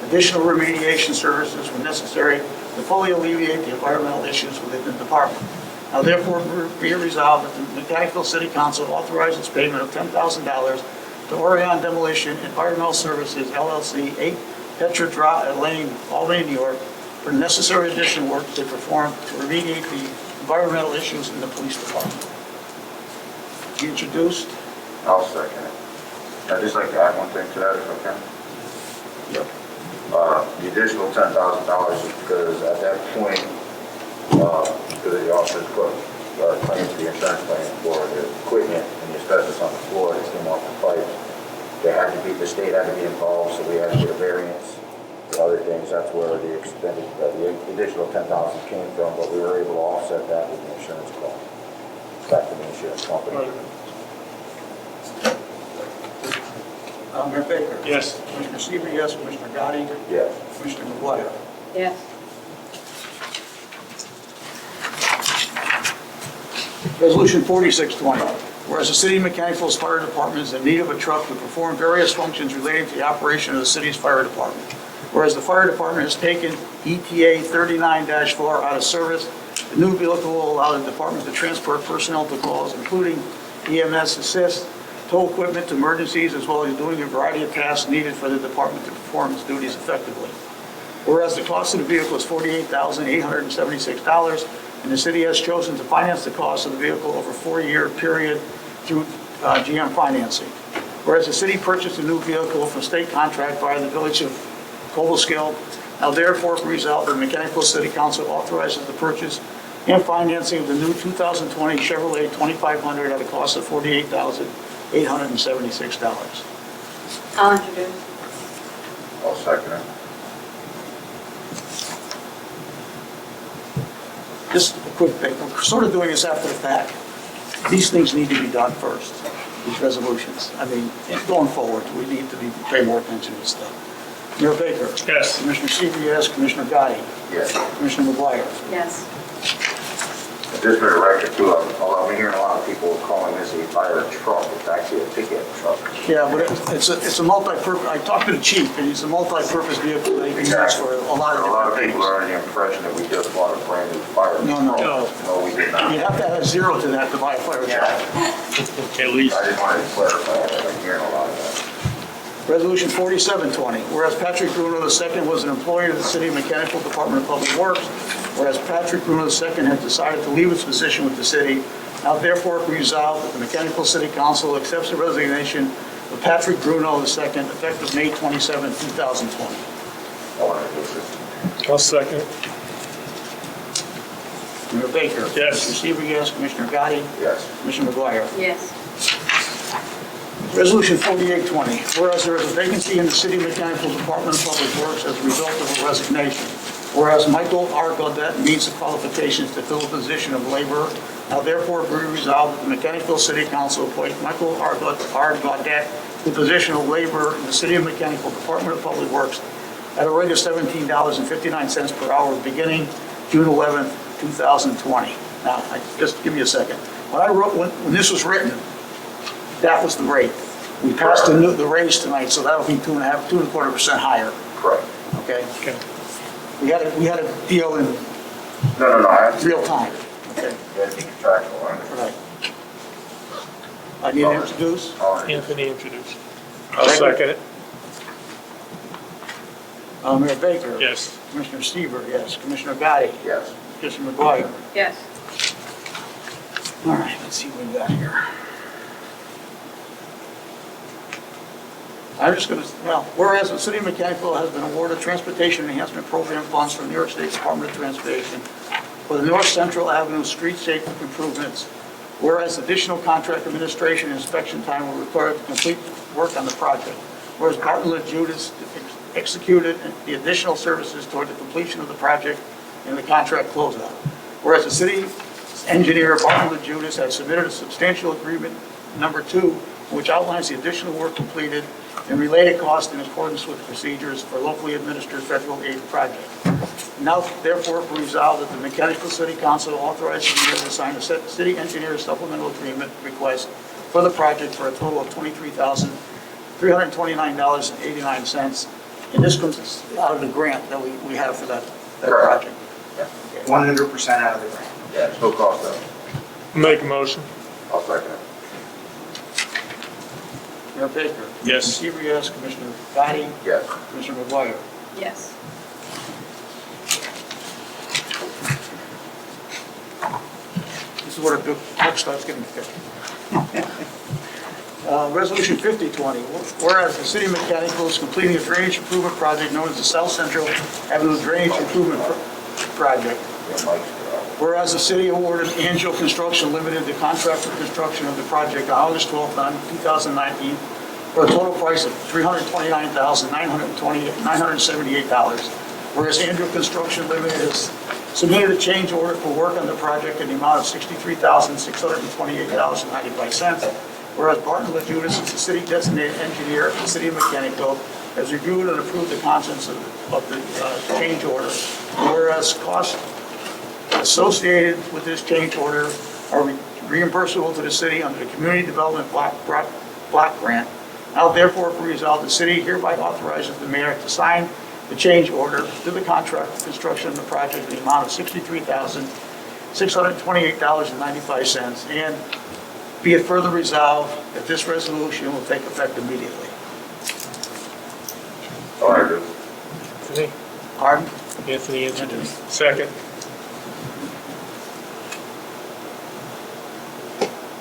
Additional remediation services were necessary to fully alleviate the environmental issues within the department. Now therefore be it resolved that the Mechanicville City Council authorizes payment of $10,000 to Orion Demolition Environmental Services, LLC, 8 Petra Drive, Lane, Albany, New York, for necessary additional work to perform to remediate the environmental issues in the police department. Be introduced. I'll second it. I'd just like to add one thing to that, if I can. Yep. The additional $10,000 is because at that point, because the officers put claims to the insurance claim for the equipment and the asbestos on the floor that came off the pipes, the state had to be involved, so we had to get a variance. The other things, that's where the additional $10,000 came from, but we were able to offset that with the insurance claim. Back to the insurance company. Mayor Baker. Yes. Commissioner Seaver, yes. Commissioner Gotti. Yes. Commissioner McGuire. Yes. Resolution 4620, whereas the City of Mechanicville's Fire Department is in need of a truck to perform various functions relating to the operation of the city's fire department. Whereas the fire department has taken ETA 39-4 out of service, the new vehicle will allow the department to transport personnel to calls, including EMS assist, tow equipment to emergencies, as well as doing a variety of tasks needed for the department to perform its duties effectively. Whereas the cost of the vehicle is $48,876, and the city has chosen to finance the cost of the vehicle over a 4-year period through GM financing. Whereas the city purchased a new vehicle from state contract by the village of Cobleskill, now therefore resolved that the Mechanicville City Council authorizes the purchase and financing of the new 2020 Chevrolet 2500 at a cost of $48,876. I'll introduce. I'll second it. Just a quick thing, we're sort of doing this after the fact. These things need to be done first, these resolutions. I mean, going forward, we need to pay more attention to this stuff. Mayor Baker. Yes. Commissioner Seaver, yes. Commissioner Gotti. Yes. Commissioner McGuire. Yes. Just for the record too, although I'm hearing a lot of people calling this a fire truck, it's actually a pickup truck. Yeah, but it's a multi-purpose, I talked to the chief, and it's a multi-purpose vehicle that you can use for a lot of A lot of different people things. are under the impression that we just bought a brand new fire truck. No. No. No, we did not. You have to add 0 to that to buy a fire truck. At least. I just wanted to clarify that, I'm hearing a lot of that. Resolution 4720, whereas Patrick Bruno II was an employee of the City of Mechanicville Department of Public Works, whereas Patrick Bruno II had decided to leave his position with the city, now therefore be resolved that the Mechanicville City Council accepts the resignation of Patrick Bruno II effective May 27, 2020. I want to do this. I'll second it. Mayor Baker. Yes. Commissioner Seaver, yes. Commissioner Gotti. Yes. Commissioner McGuire. Yes. Resolution 4820, whereas there is a vacancy in the City of Mechanicville Department of Public Works as a result of a resignation. Whereas Michael R. Gaudette meets the qualifications to fill the position of laborer, now therefore be resolved that the Mechanicville City Council appoint Michael R. Gaudette to the position of laborer in the City of Mechanicville Department of Public Works at a rate of $17.59 per hour beginning June 11, 2020. Now, just give me a second. When this was written, that was the rate. We passed the raise tonight, so that'll be 2.25% higher, Correct. okay? Okay. We had a deal in No, I have to, real time, okay? that's contractual, I understand. Right. I need to introduce. Anthony introduced. I'll second it. Mayor Baker. Yes. Commissioner Seaver, yes. Commissioner Gotti. Yes. Commissioner McGuire. Yes. All right, let's see what we got here. I'm just going to, whereas the city of Mechanicville has been awarded transportation enhancement program funds from New York State Department of Transportation for the North Central Avenue street safety improvements, whereas additional contract administration and inspection time were required to complete work on the project, whereas Bartlett Judas executed the additional services toward the completion of the project and the contract closeout, whereas the city engineer Bartlett Judas has submitted a substantial agreement number 2, which outlines the additional work completed and related costs in accordance with procedures for locally administered federal aid project. Now, therefore, be resolved that the Mechanicville City Council authorizes the mayor to sign a city engineer supplemental agreement request for the project for a total of $23,329.89. And this comes out of the grant that we have for that project. 100% out of the grant. Yeah, it's no cost though. Make a motion. I'll second it. Mayor Baker. Yes. Commissioner Seaver, yes. Commissioner Gotti. Yes. Commissioner McGuire. Yes. This is where the book starts getting thick. Resolution 5020, whereas the city of Mechanicville is completing a drainage improvement project known as the South Central Avenue Drainage Improvement Project. Yeah, Mike's, Whereas the city awarded Angel Construction Limited the contract for construction of the project on August 12, 2019, for a total price of $329,978. Whereas Angel Construction Limited has submitted a change order for work on the project in the amount of $63,628.95. Whereas Barton LaJudas is the city designated engineer of the city of Mechanicville, has reviewed and approved the contents of the change order. Whereas costs associated with this change order are reimbursable to the city under the Community Development Block Grant. Now therefore be resolved, the city hereby authorizes the mayor to sign the change order to the contract for construction of the project in the amount of $63,628.95, and be it further resolved that this resolution will take effect immediately. all right, dude. Anthony. Pardon? Anthony introduced. Second.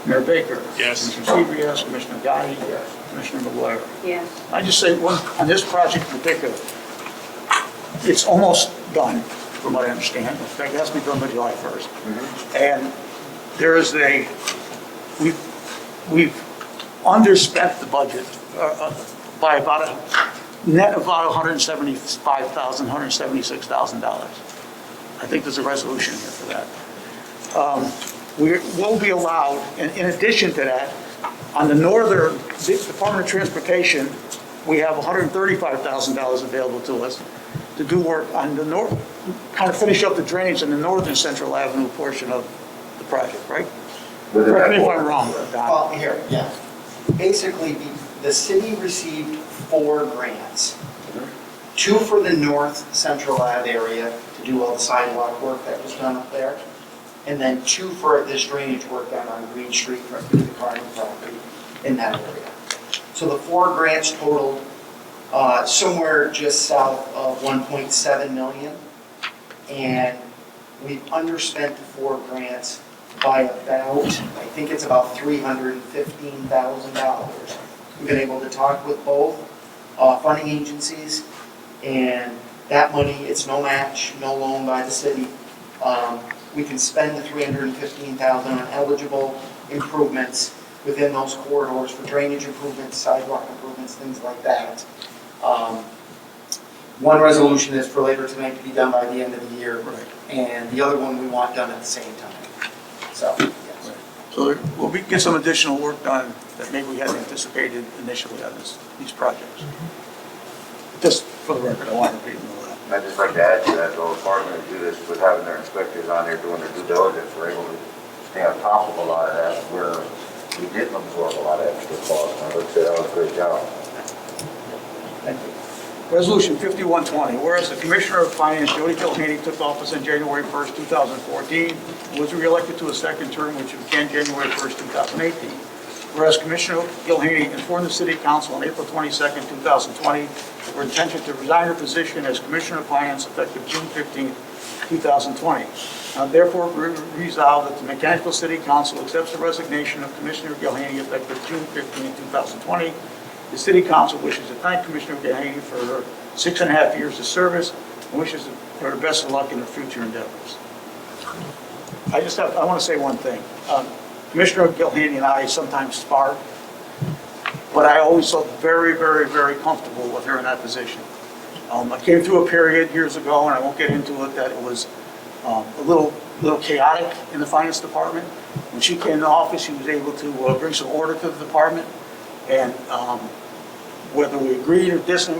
Mayor Baker. Yes. Commissioner Seaver, yes. Commissioner Gotti. Yes. Commissioner McGuire. Yes. I just say, on this project in particular, it's almost done, from what I understand. In fact, it has to be done by July 1st. And there is we've underspent the budget by about a net of about $175,000, $176,000. I think there's a resolution here for that. We will be allowed, in addition to that, on the northern Department of Transportation, we have $135,000 available to us to do work on the north, kind of finish up the drainage in the northern Central Avenue portion of the project, right? Correct me if I'm wrong, Don. Well, here, yeah. Basically, the city received 4 grants. 2 for the north Central Ave area to do all the sidewalk work that was done up there. And then 2 for this drainage work done on Green Street through the Carney property in that area. So the 4 grants totaled somewhere just south of 1.7 million. And we've underspent the 4 grants by about, I think it's about $315,000. We've been able to talk with both funding agencies, and that money, it's no match, no loan by the city. We can spend the $315,000 on eligible improvements within those corridors for drainage improvements, sidewalk improvements, things like that. One resolution is for labor tonight to be done by the end of the year, Right. and the other one we want done at the same time. So, yes. So we'll get some additional work done that maybe we hadn't anticipated initially on these projects. Just for the record, I wanted people to know that. I'd just like to add to that, though, if we're going to do this with having their inspectors on there doing their due diligence, we're able to stay on top of a lot of that. We're we didn't absorb a lot of extra costs. And I would say that was a great job. Thank you. Resolution 5120, whereas the Commissioner of Finance, Jody Gilhaney, took office on January 1st, 2014, and was reelected to a second term, which began January 1st, 2018. Whereas Commissioner Gilhaney informed the City Council on April 22nd, 2020, of her intention to resign her position as Commissioner of Finance effective June 15th, 2020. Now therefore resolved that the Mechanicville City Council accepts the resignation of Commissioner Gilhaney effective June 15th, 2020. The City Council wishes to thank Commissioner Gilhaney for her 6.5 years of service and wishes her the best of luck in her future endeavors. I want to say one thing. Commissioner Gilhaney and I sometimes spar, but I always felt very, very, very comfortable with her in that position. I came through a period years ago, and I won't get into it, that it was a little chaotic in the finance department. When she came to office, she was able to bring some order to the department, and whether we agreed or didn't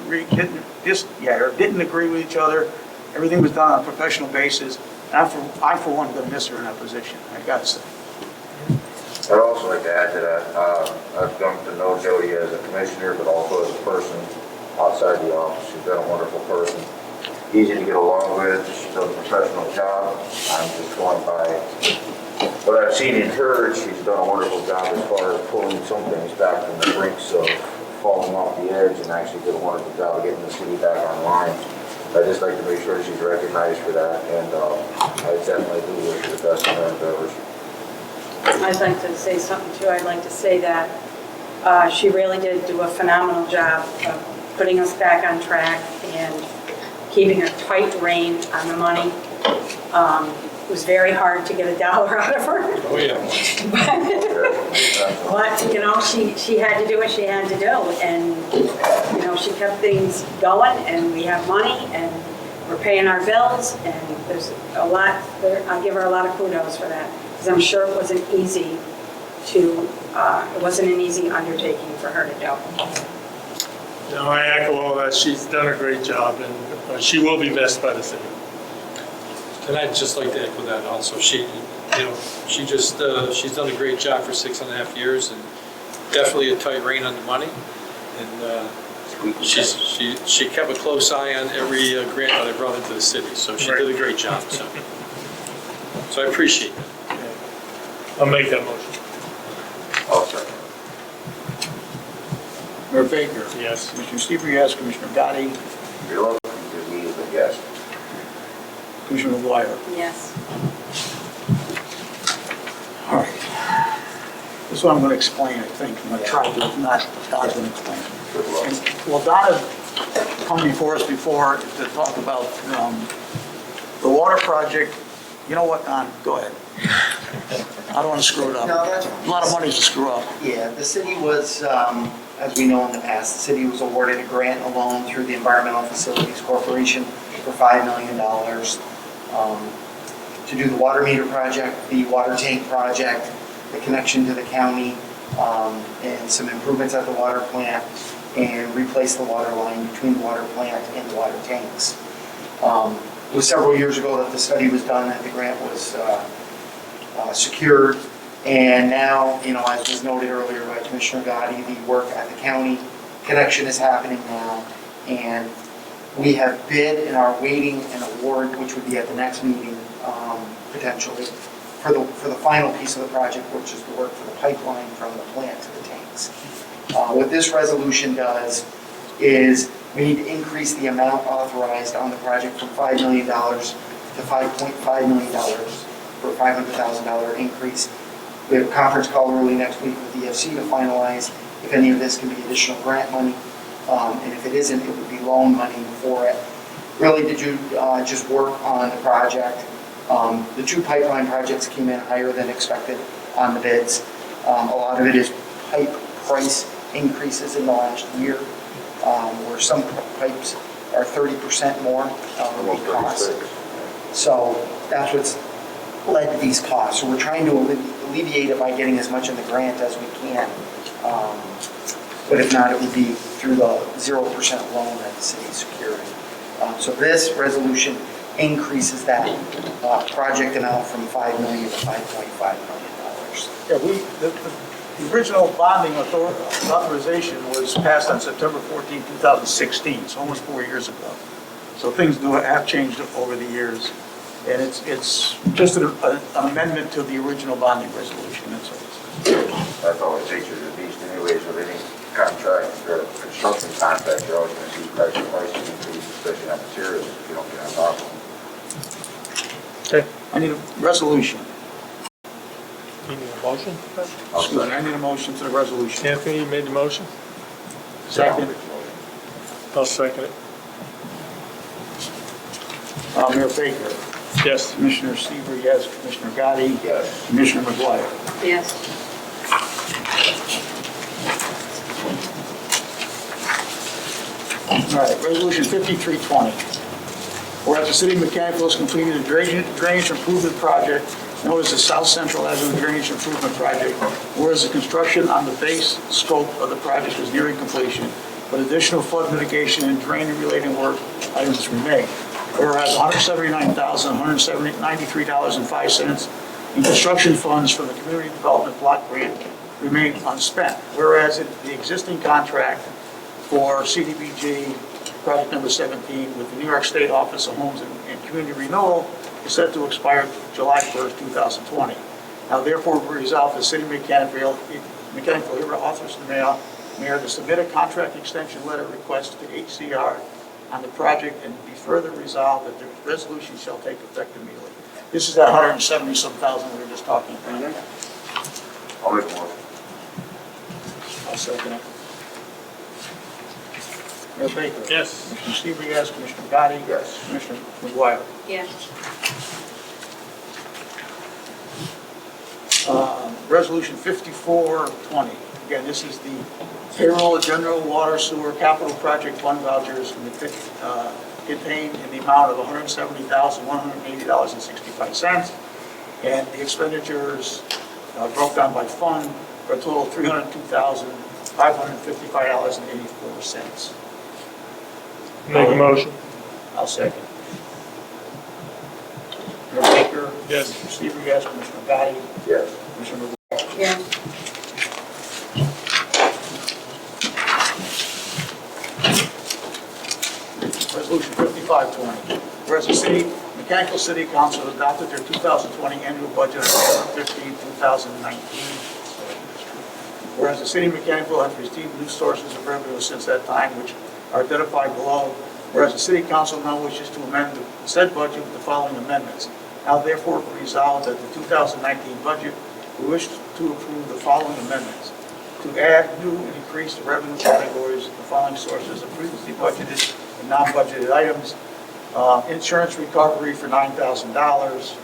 agree with each other, everything was done on a professional basis. And I for one, going to miss her in that position, I got to say. I'd also like to add to that, I've come to know Jody as a commissioner, but also as a person outside the office. She's been a wonderful person, easy to get along with. She does a professional job. I'm just going by what I've seen and heard. She's done a wonderful job as far as pulling some things back from the brinks of falling off the edge, and actually did a wonderful job of getting the city back online. I'd just like to make sure she's recognized for that, and I definitely do wish her the best in her endeavors. I'd like to say something too. I'd like to say that she really did do a phenomenal job of putting us back on track and keeping a tight rein on the money. It was very hard to get a dollar out of her. Oh, yeah. But, you know, she had to do what she had to do. And, you know, she kept things going, and we have money, and we're paying our bills, and there's a lot there. I'll give her a lot of kudos for that, because I'm sure it wasn't easy it wasn't an easy undertaking for her to do. No, I echo all that. She's done a great job, and she will be missed by the city. And I'd just like to echo that also. She's done a great job for 6.5 years, and definitely a tight rein on the money. And she kept a close eye on every grant that I brought into the city, so she did a great job. So I appreciate it. I'll make that motion. I'll second. Mayor Baker. Yes. Commissioner Stever, yes. Commissioner Gotti. You're welcome, because he is a guest. Commissioner McGuire. Yes. All right. This is what I'm going to explain, I think. I'm going to try to, if not, Don's going to explain. Good luck. And, well, Donna come before us before to talk about the water project. You know what, Don? Go ahead. I don't want to screw it up. No, that's A lot of money to screw up. Yeah, the city was, as we know in the past, the city was awarded a grant, a loan through the Environmental Facilities Corporation for $5 million to do the water meter project, the water tank project, the connection to the county, and some improvements at the water plant, and replace the water line between the water plant and the water tanks. It was several years ago that the study was done, that the grant was secured, and now, you know, as was noted earlier by Commissioner Gotti, the work at the county connection is happening now, and we have bid and are waiting an award, which would be at the next meeting, potentially, for the final piece of the project, which is the work for the pipeline from the plant to the tanks. What this resolution does is we need to increase the amount authorized on the project from $5 million to $5.5 million for a $500,000 increase. We have a conference call early next week with the EFC to finalize if any of this can be additional grant money. And if it isn't, it would be loan money for it. Really, did you just work on the project? The two pipeline projects came in higher than expected on the bids. A lot of it is pipe price increases in the last year, where some pipes are 30% more in cost. So that's what's led to these costs. So we're trying to alleviate it by getting as much in the grant as we can. But if not, it would be through the 0% loan that the city is securing. So this resolution increases that project amount from $5 million to $5.5 million. Yeah, The original bonding authorization was passed on September 14, 2016, so almost 4 years ago. So things have changed over the years, and it's just an amendment to the original bonding resolution, that's all. That's always nature of the beast anyways, with any contract or construction contract, you're always going to see price increase, especially on materials, if you don't get on top of them. Okay. I need a resolution. You need a motion? Excuse me, I need a motion to the resolution. Anthony, you made the motion? Second. I'll second it. Mayor Baker. Yes. Commissioner Seaver, yes. Commissioner Gotti. Yes. Commissioner McGuire. Yes. All right, resolution 5320. Whereas the city of Mechanicville has completed a drainage improvement project known as the South Central Avenue Drainage Improvement Project, whereas the construction on the base scope of the project is nearing completion, but additional flood mitigation and drain-related work items remain. Whereas $179,193.05 in construction funds from the Community Development Block Grant remain unspent. Whereas the existing contract for CDBG project number 17 with the New York State Office of Homes and Community Renewal is set to expire July 1st, 2020. Now therefore be resolved, the city of Mechanicville hereby authorizes the mayor to submit a contract extension letter request to HCR on the project, and be further resolved that the resolution shall take effect immediately. This is that 170-some thousand we were just talking about. I'll make a motion. I'll second it. Mayor Baker. Yes. Commissioner Seaver, yes. Commissioner Gotti. Yes. Commissioner McGuire. Yes. Resolution 5420. Again, this is the payroll, general water, sewer, capital project fund vouchers contained in the amount of $170,180.65. And the expenditures broke down by fund for a total of $302,555.84. Make a motion. I'll second. Mayor Baker? Yes. Commissioner Seaver, yes. Commissioner Gotti? Yes. Commissioner McGuire? Yes. Resolution 5520. Whereas the Mechanical City Council adopted their 2020 annual budget on December 15, 2019. Whereas the city of Mechanicville has received new sources of revenue since that time, which are identified below. Whereas the city council now wishes to amend the said budget with the following amendments. Now therefore be resolved that the 2019 budget, we wish to approve the following amendments. To add new and increase the revenue categories, the following sources of previously budgeted and non-budgeted items. Insurance recovery for $9,000.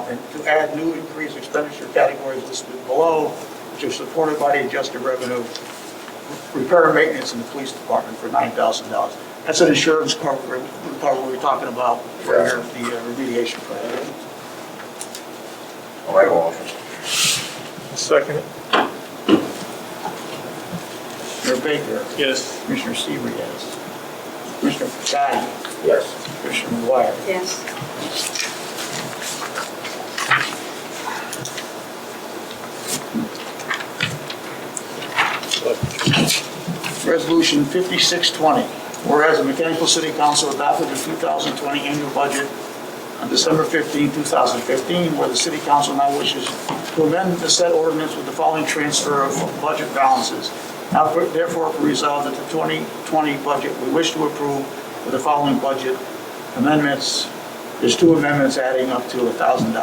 And to add new increased expenditure categories listed below, which are supported by the adjusted revenue. Repair and maintenance in the police department for $9,000. That's an insurance recovery we're talking about for the remediation project. I'll make a motion. Second it. Mayor Baker? Yes. Commissioner Seaver, yes. Commissioner Gotti? Yes. Commissioner McGuire? Yes. Resolution 5620. Whereas the Mechanical City Council adopted the 2020 annual budget on December 15, 2015, where the City Council now wishes to amend the said ordinance with the following transfer of budget balances. Now therefore resolved that the 2020 budget we wish to approve with the following budget amendments. There's two amendments adding up to $1,000.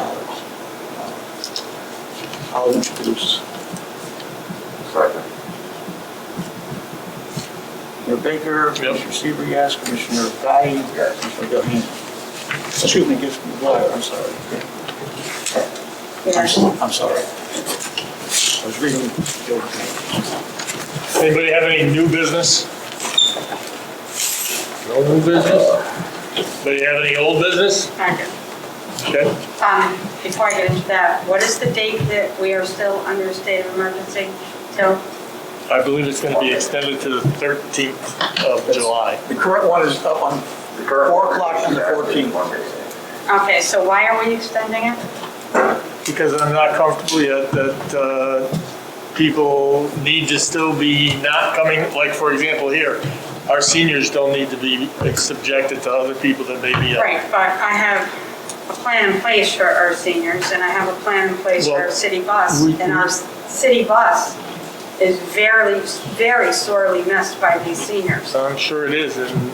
I'll introduce. Second. Mayor Baker, Commissioner Seaver, yes. Commissioner Gotti, Yes. Commissioner Delhane. Excuse me, Commissioner McGuire, I'm sorry. Yes. I'm sorry. I was reading Joe's name. Anybody have any new business? No new business? Anybody have any old business? I do. Okay. Before I get into that, what is the date that we are still under a state of emergency till? I believe it's going to be extended to the 13th of July. The current one is up on 4 o'clock on the 14th. Okay, so why are we extending it? because I'm not comfortable yet that people need to still be not coming, like, for example, here, our seniors don't need to be subjected to other people that may be. Right, but I have a plan in place for our seniors, and I have a plan in place for our city bus. And our city bus is very, very sorely missed by these seniors. I'm sure it is, and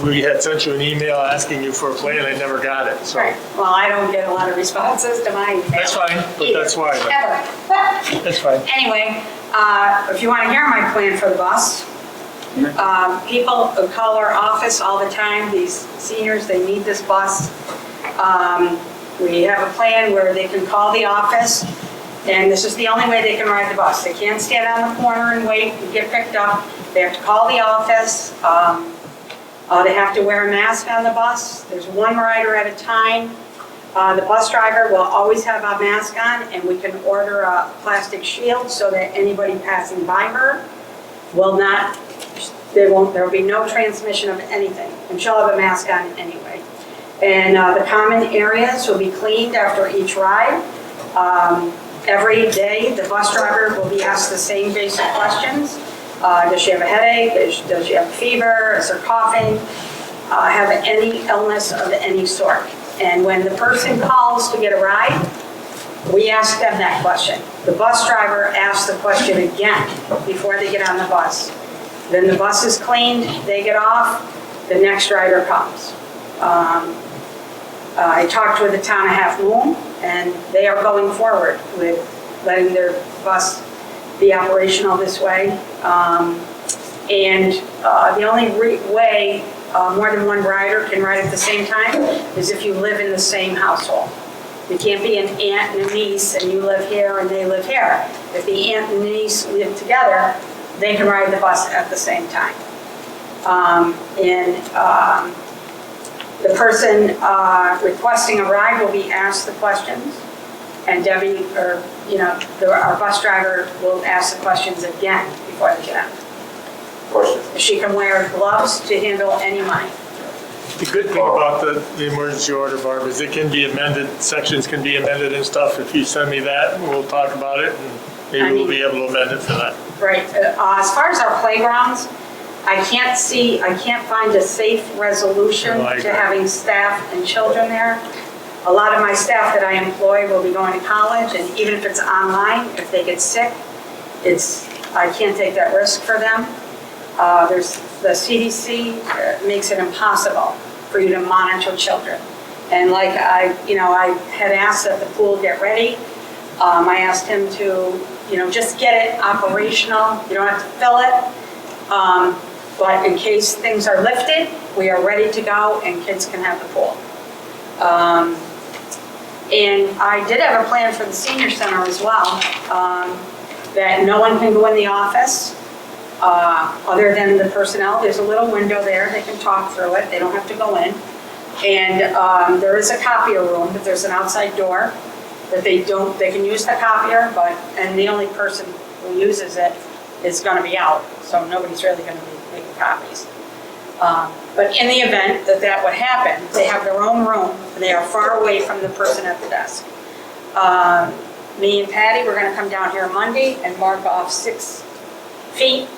we had sent you an email asking you for a plan, I never got it, so. Right, well, I don't get a lot of responses to my email. That's fine, but that's why, then. Ever. That's fine. Anyway, if you want to hear my plan for the bus, people call our office all the time, these seniors, they need this bus. We have a plan where they can call the office, and this is the only way they can ride the bus. They can't stand on the corner and wait and get picked up. They have to call the office. They have to wear a mask on the bus. There's one rider at a time. The bus driver will always have a mask on, and we can order a plastic shield so that anybody passing by her will not, there'll be no transmission of anything, and she'll have a mask on anyway. And the common areas will be cleaned after each ride. Every day, the bus driver will be asked the same basic questions. Does she have a headache? Does she have a fever? Is her coughing? Have any illness of any sort? And when the person calls to get a ride, we ask them that question. The bus driver asks the question again before they get on the bus. Then the bus is cleaned, they get off, the next rider comes. I talked with the town of Half Moon, and they are going forward with letting their bus be operational this way. The only way more than one rider can ride at the same time is if you live in the same household. You can't be an aunt and a niece and you live here and they live here. If the aunt and niece live together, they can ride the bus at the same time. The person requesting a ride will be asked the questions, and Debbie, or our bus driver will ask the questions again before they get on. Question. She can wear gloves to handle any money. The good thing about the emergency order, Barb, is it can be amended, sections can be amended and stuff. If you send me that, we'll talk about it, and maybe we'll be able to amend it for that. Right. As far as our playgrounds, I can't find a safe resolution to having staff and children there. A lot of my staff that I employ will be going to college, and even if it's online, if they get sick, I can't take that risk for them. The CDC makes it impossible for you to monitor children. And like I had asked that the pool get ready. I asked him to, just get it operational. You don't have to fill it. But in case things are lifted, we are ready to go and kids can have the pool. And I did have a plan for the senior center as well, that no one can go in the office other than the personnel. There's a little window there, they can talk through it, they don't have to go in. And there is a copier room, but there's an outside door that they can use the copier, and the only person who uses it is gonna be out, so nobody's really gonna be making copies. But in the event that would happen, they have their own room, and they are far away from the person at the desk. Me and Patty, we're gonna come down here Monday and mark off 6 feet.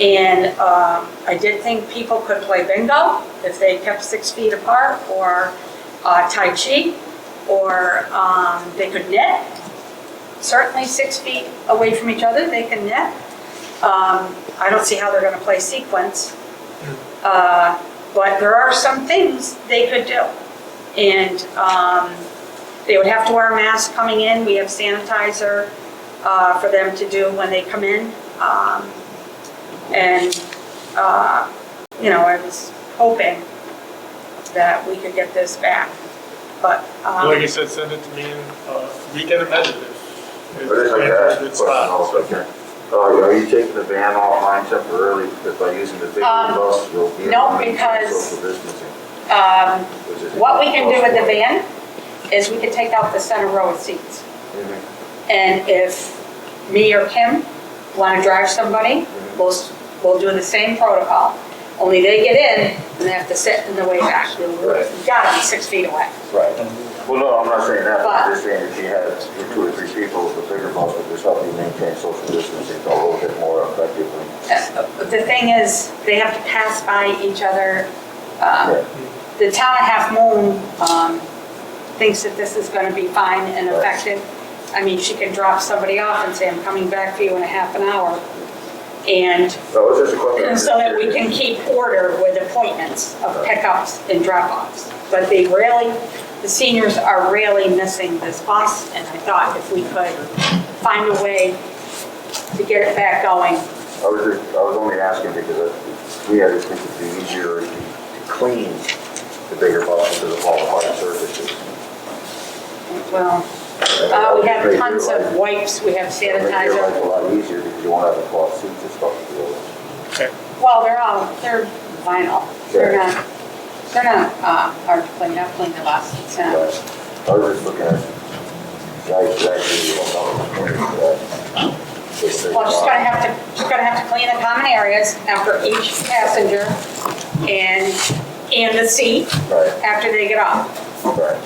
And I did think people could play bingo if they kept 6 feet apart, or Tai Chi, or they could knit. Certainly 6 feet away from each other, they can knit. I don't see how they're gonna play sequence. But there are some things they could do. And they would have to wear a mask coming in. We have sanitizer for them to do when they come in. I was hoping that we could get this back. But Like you said, send it to me and we can amend it if But it's I in got a a good question spot. also, okay. Are you taking the van offline temporarily because by using the big bus, you'll be no, able to maintain because, social distancing? what we can do with the van is we can take out the center row of seats. And if me or Kim want to drive somebody, we'll do the same protocol. only they get in and they have to sit in the way back. You gotta be 6 feet away. Right. Well, no, I'm not saying that, But- I'm just saying if you had 2 or 3 people with a bigger bus would just help you maintain social distancing a little bit more effectively. The thing is, they have to pass by each other. Yeah. The town of Half Moon thinks that this is gonna be fine and effective. I mean, she can drop somebody off and say, I'm coming back for you in a half an hour. And No, it's just a question. so that we can keep order with appointments of pickups and drop-offs. But the seniors are really missing this bus, and I thought if we could find a way to get it back going. I was only asking because we had to think it'd be easier to clean the bigger buses because of all the hard surfaces. Well, we have tons of wipes, we have Make your life a sanitizer. lot easier because you won't have the cloth seats and stuff to deal with. Okay. Well, they're vinyl. They're not hard to clean. I've cleaned the bus. It's But not. I was just looking at guys actually, you don't know for that. Well, she's gonna have to clean the common areas after each passenger and the seat Right, after they get off. right.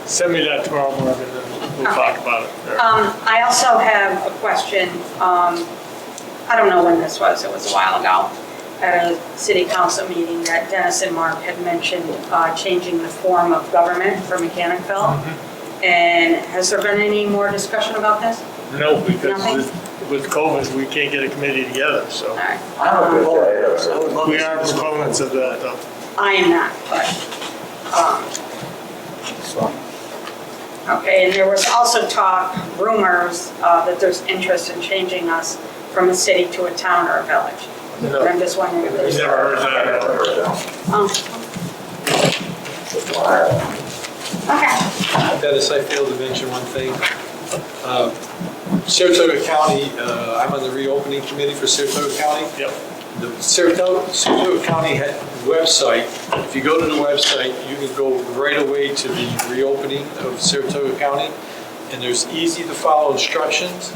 Send me that tomorrow morning and we'll talk about it. I also have a question. I don't know when this was. It was a while ago at a city council meeting that Dennis and Mark had mentioned changing the form of government for Mechanicville. And has there been any more discussion about this? No, because Nothing? with COVID, we can't get a committee together, so. All right. I'm a proponent of this. I would love We to are see this. proponents of that, though. I am not, but, okay, and there was also talk, rumors, that there's interest in changing us from a city to a town or a village. No. And I'm just wondering if We there's. never heard I that. never heard that. Oh, That's why I- okay. Dennis, I failed to mention one thing. Saratoga County, I'm on the reopening committee for Saratoga County. Yep. The Saratoga County website, if you go to the website, you can go right away to the reopening of Saratoga County, and there's easy to follow instructions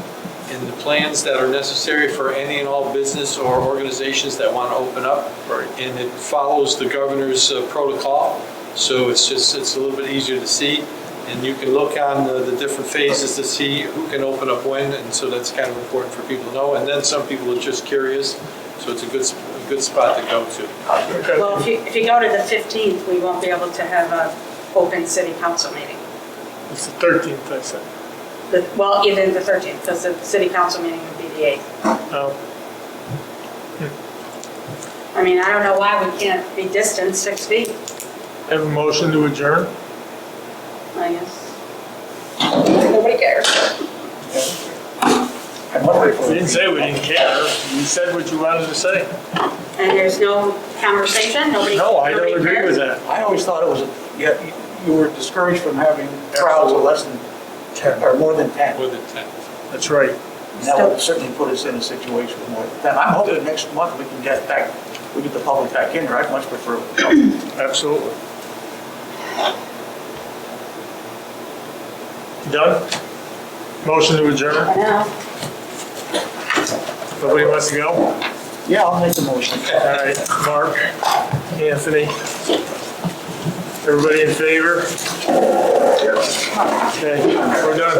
and the plans that are necessary for any and all business or organizations that want to open up. Right. And it follows the governor's protocol, so it's a little bit easier to see. And you can look on the different phases to see who can open up when, and so that's kind of important for people to know. And then some people are just curious, so it's a good spot to go to. Okay. Well, if you go to the 15th, we won't be able to have a open city council meeting. It's the 13th, I said. Well, even the 13th, because the city council meeting would be the 8th. No. I mean, I don't know why we can't be distant 6 feet, Have a motion to adjourn? I guess. Nobody cares. We didn't say we didn't care. You said what you wanted to say. And there's no conversation, nobody. No, I don't nobody agree cares? with that. I always thought it was, you were discouraged from having crowds of less than 10, or more than 10. More than 10. That's right. And that would certainly put us in a situation with more than 10. I'm hoping next month we can get the public back in there. I'd much prefer. Absolutely. Done? Motion to adjourn? I know. Nobody wants to go? All Yeah, I'll make the motion. right, Mark, Anthony. Everybody in favor? Yes. Okay, we're done.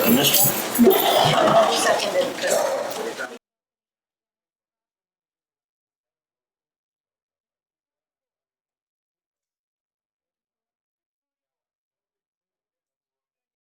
And this one? Seconded.